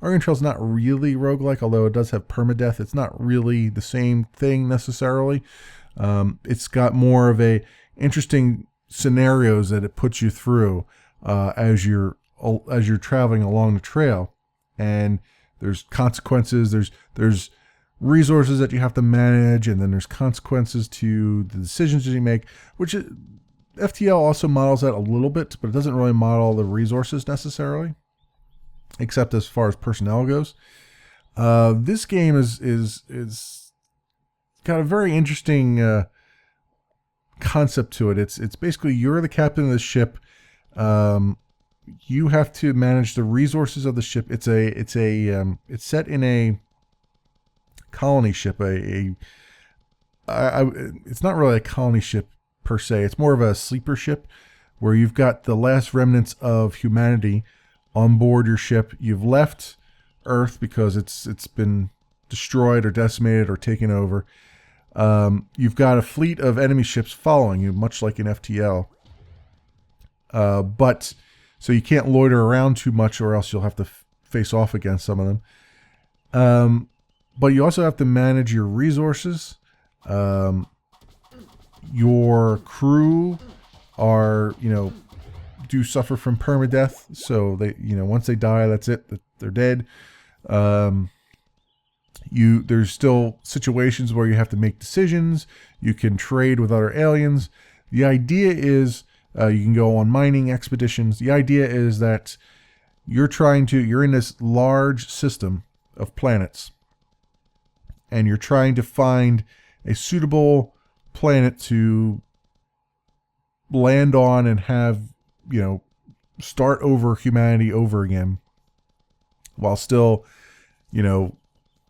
Oregon Trail's not really roguelike, although it does have permadeath. It's not really the same thing necessarily. It's got more of a interesting scenarios that it puts you through as you're traveling along the trail, and there's consequences. There's resources that you have to manage, and then there's consequences to the decisions that you make, which FTL also models that a little bit, but it doesn't really model the resources necessarily, except as far as personnel goes. This game is got a very interesting concept to it. It's basically you're the captain of the ship. You have to manage the resources of the ship. It's set in a colony ship. It's not really a colony ship per se. It's more of a sleeper ship where you've got the last remnants of humanity on board your ship. You've left Earth because it's been destroyed or decimated or taken over. You've got a fleet of enemy ships following you, much like in FTL. But so you can't loiter around too much, or else you'll have to face off against some of them. But you also have to manage your resources. Your crew do suffer from permadeath. So they, once they die, that's it. They're dead. There's still situations where you have to make decisions. You can trade with other aliens. The idea is you can go on mining expeditions. The idea is that you're in this large system of planets, and you're trying to find a suitable planet to land on and have, start over humanity over again, while still,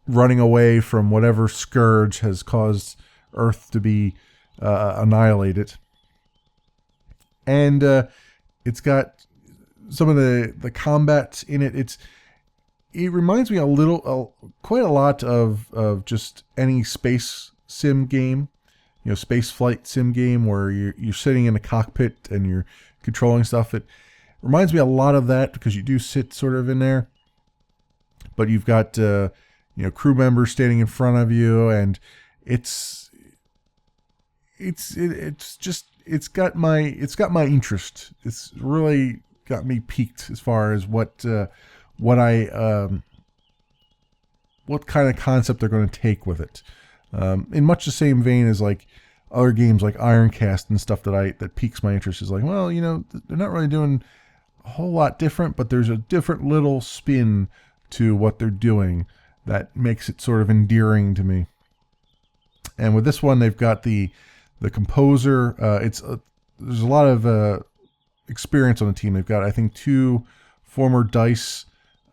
running away from whatever scourge has caused Earth to be annihilated. And it's got some of the combat in it. It reminds me quite a lot of just any space sim game, space flight sim game where you're sitting in a cockpit and you're controlling stuff. It reminds me a lot of that because you do sit sort of in there, but you've got crew members standing in front of you, and it's got my interest. It's really got me piqued as far as what kind of concept they're going to take with it. In much the same vein as like other games like Ironcast and stuff that piques my interest. Is like, well, they're not really doing a whole lot different, but there's a different little spin to what they're doing that makes it sort of endearing to me. And with this one, they've got the composer. There's a lot of experience on the team. They've got, I think, 2 former DICE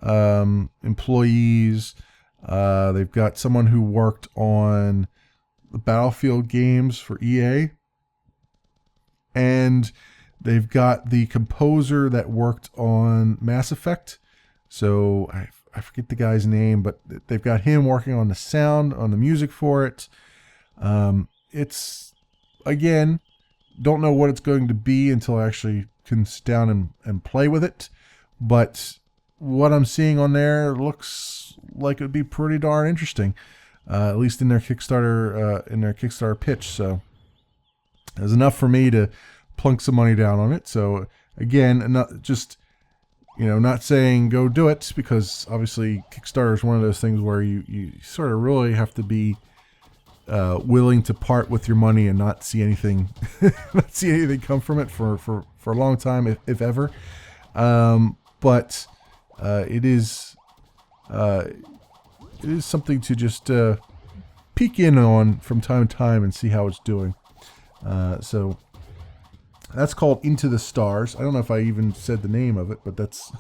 employees. They've got someone who worked on the Battlefield games for EA. And they've got the composer that worked on Mass Effect. So I forget the guy's name, but they've got him working on the sound, on the music for it. It's, again, don't know what it's going to be until I actually can sit down and play with it. But what I'm seeing on there looks like it would be pretty darn interesting, at least in their Kickstarter pitch. So there's enough for me to plunk some money down on it. So again, not saying go do it, because obviously Kickstarter is one of those things where you sort of really have to be willing to part with your money and not see anything come from it for a long time, if ever. But it is something to just peek in on from time to time and see how it's doing. So that's called Into the Stars. I don't know if I even said the name of it, but that's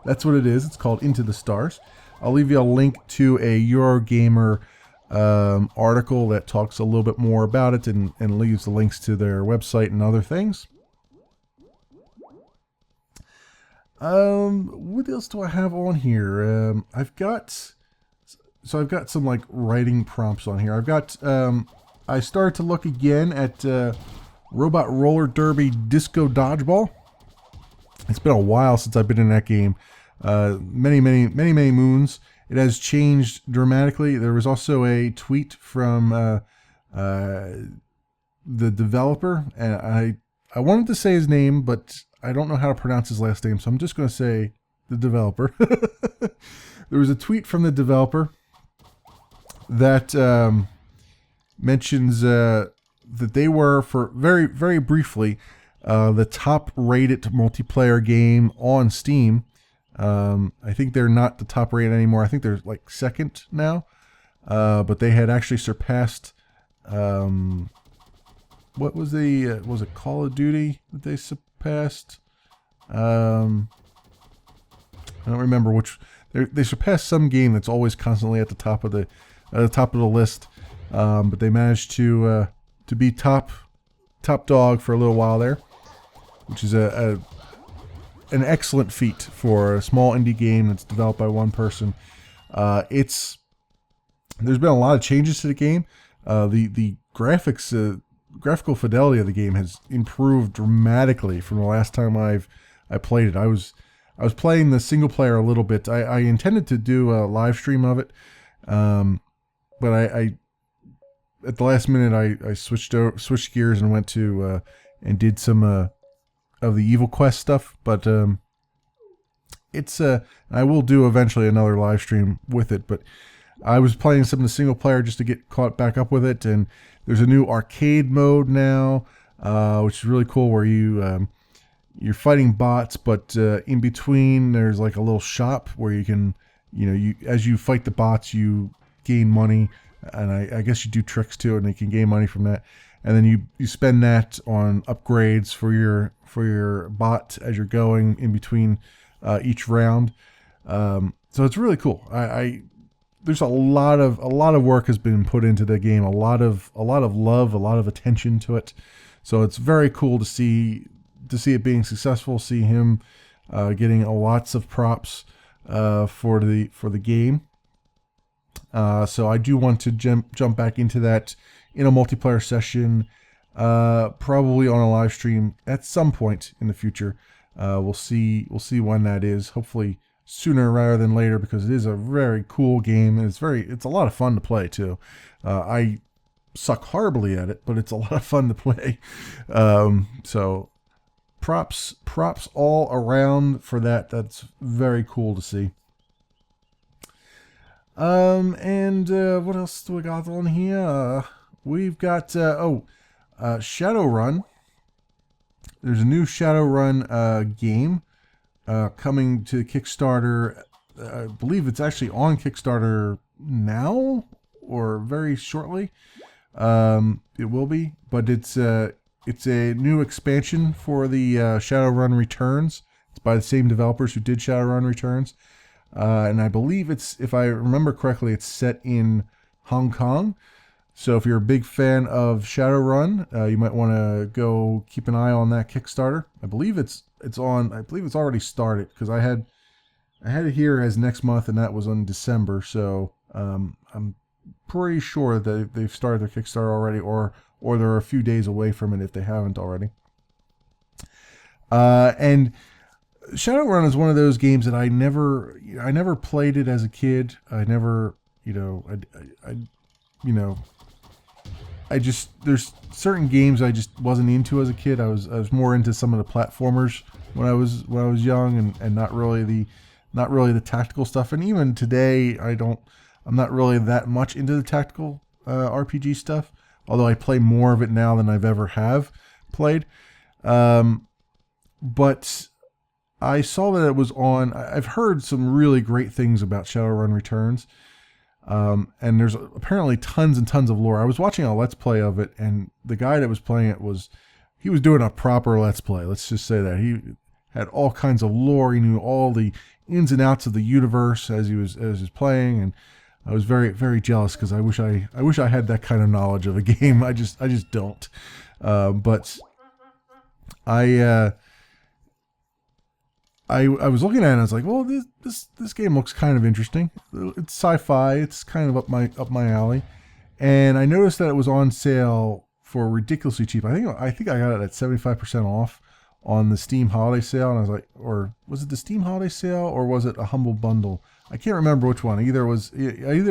that's what it is. It's called Into the Stars. I'll leave you a link to a Eurogamer article that talks a little bit more about it and leaves the links to their website and other things. What else do I have on here? I've got some like writing prompts on here. I've got I started to look again at Robot Roller Derby Disco Dodgeball. It's been a while since I've been in that game. Many moons. It has changed dramatically. There was also a tweet from the developer, and I wanted to say his name, but I don't know how to pronounce his last name, so I'm just going to say the developer. There was a tweet from the developer that mentions that they were, for very, very briefly, the top-rated multiplayer game on Steam. I think they're not the top rated anymore. I think they're like second now. But they had actually surpassed, what was it Call of Duty that they surpassed? I don't remember which. They surpassed some game that's always constantly at the top of the list. But they managed to be top dog for a little while there, which is an excellent feat for a small indie game that's developed by one person. There's been a lot of changes to the game. The graphics, graphical fidelity of the game has improved dramatically from the last time I played it. I was playing the single player a little bit. I intended to do a live stream of it, but I at the last minute I switched gears and went to and did some of the Evil Quest stuff. But it's I will do eventually another live stream with it. But I was playing some of the single player just to get caught back up with it, and there's a new arcade mode now, which is really cool, where you're fighting bots, but in between there's like a little shop where you can, as you fight the bots, you gain money, and I guess you do tricks too, and you can gain money from that, and then you spend that on upgrades for your bot as you're going in between each round. So it's really cool. There's a lot of work has been put into the game, a lot of love, a lot of attention to it. So it's very cool to see it being successful, see him getting lots of props for the game. So I do want to jump back into that in a multiplayer session, probably on a live stream at some point in the future. We'll see when that is. Hopefully sooner rather than later, because it is a very cool game, and it's a lot of fun to play too. I suck horribly at it, but it's a lot of fun to play. So props all around for that. That's very cool to see. And what else do we got on here? We've got Shadowrun. There's a new Shadowrun game coming to Kickstarter. I believe it's actually on Kickstarter now or very shortly. It will be, but it's a new expansion for the Shadowrun Returns. It's by the same developers who did Shadowrun Returns, and I believe it's, if I remember correctly, it's set in Hong Kong. So if you're a big fan of Shadowrun, you might want to go keep an eye on that Kickstarter. I believe it's on. I believe it's already started because I had it here as next month, and that was in December. So I'm pretty sure that they've started their Kickstarter already, or they're a few days away from it if they haven't already. And Shadowrun is one of those games that I never played it as a kid. I never, there's certain games I just wasn't into as a kid. I was more into some of the platformers when I was young, and not really the tactical stuff. And even today, I'm not really that much into the tactical RPG stuff. Although I play more of it now than I've ever have played. But I saw that it was on. I've heard some really great things about Shadowrun Returns. And there's apparently tons and tons of lore. I was watching a Let's Play of it, and the guy that was playing it was doing a proper Let's Play. Let's just say that. He had all kinds of lore. He knew all the ins and outs of the universe as he was playing, and I was very, very jealous because I wish I had that kind of knowledge of a game. I just don't. But I was looking at it and I was like, well, this game looks kind of interesting. It's sci-fi. It's kind of up my alley. And I noticed that it was on sale for ridiculously cheap. I think I got it at 75% off on the Steam holiday sale. And I was like, or was it the Steam holiday sale or was it a Humble Bundle? I can't remember which one. I either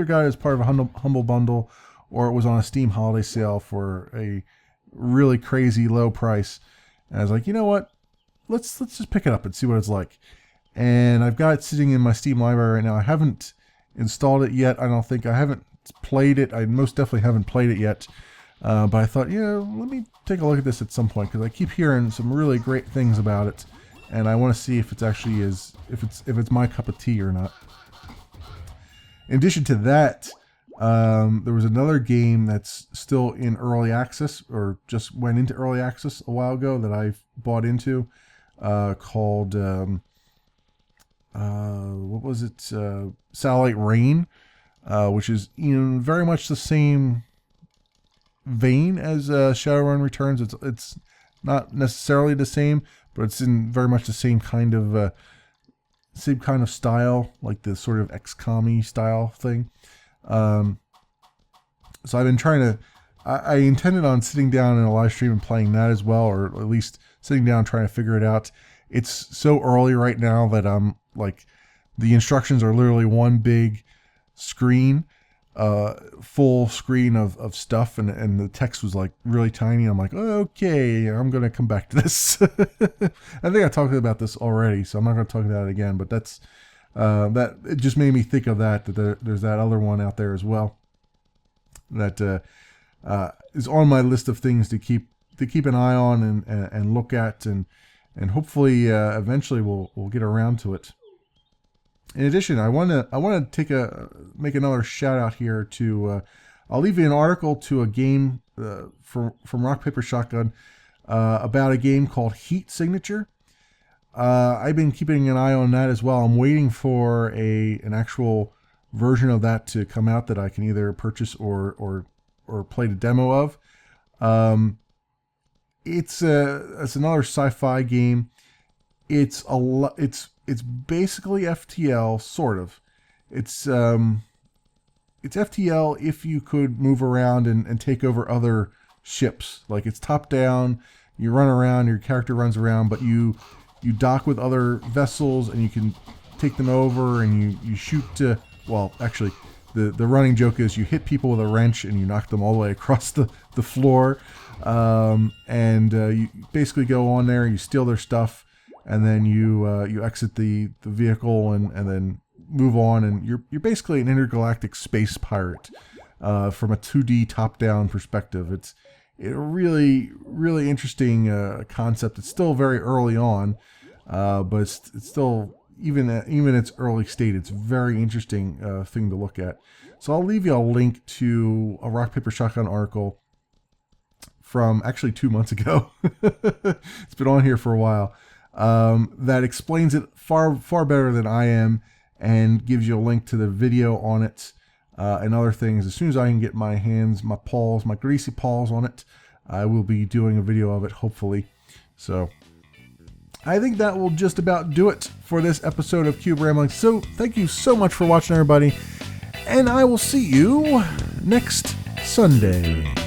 got it as part of a Humble Bundle or it was on a Steam holiday sale for a really crazy low price. And I was like, you know what? Let's just pick it up and see what it's like. And I've got it sitting in my Steam library right now. I haven't installed it yet. I don't think I haven't played it. I most definitely haven't played it yet. But I thought, let me take a look at this at some point because I keep hearing some really great things about it, and I want to see if it's actually if it's my cup of tea or not. In addition to that, there was another game that's still in early access, or just went into early access a while ago, that I've bought into, called what was it? Satellite Rain, which is very much the same vein as Shadowrun Returns. It's not necessarily the same, but it's in very much the same kind of style, like the sort of XCOM-y style thing. So I've been trying to. I intended on sitting down in a live stream and playing that as well, or at least sitting down trying to figure it out. It's so early right now that I'm like, the instructions are literally one big screen, full screen of stuff, and the text was like really tiny. I'm like, okay, I'm gonna come back to this. I think I talked about this already, so I'm not gonna talk about it again. But that's that. It just made me think of that there's that other one out there as well that is on my list of things to keep an eye on and look at, and hopefully eventually we'll get around to it. In addition, I want to make another shout out here to I'll leave you an article to a game from Rock Paper Shotgun about a game called Heat Signature. I've been keeping an eye on that as well. I'm waiting for an actual version of that to come out that I can either purchase or play the demo of. It's another sci-fi game. It's basically FTL, sort of. It's FTL if you could move around and take over other ships. Like, it's top down, you run around, your character runs around, but you dock with other vessels and you can take them over, and you shoot actually the running joke is you hit people with a wrench and you knock them all the way across the floor, and you basically go on there, you steal their stuff, and then you exit the vehicle and then move on, and you're basically an intergalactic space pirate from a 2D top-down perspective. It's a really, really interesting concept. It's still very early on, but it's still, even its early state, it's a very interesting thing to look at. So I'll leave you a link to a Rock Paper Shotgun article from actually 2 months ago. It's been on here for a while. That explains it far better than I am, and gives you a link to the video on it and other things. As soon as I can get my hands, my greasy paws on it, I will be doing a video of it, hopefully. So I think that will just about do it for this episode of Cube Rambling. So thank you so much for watching, everybody, and I will see you next Sunday.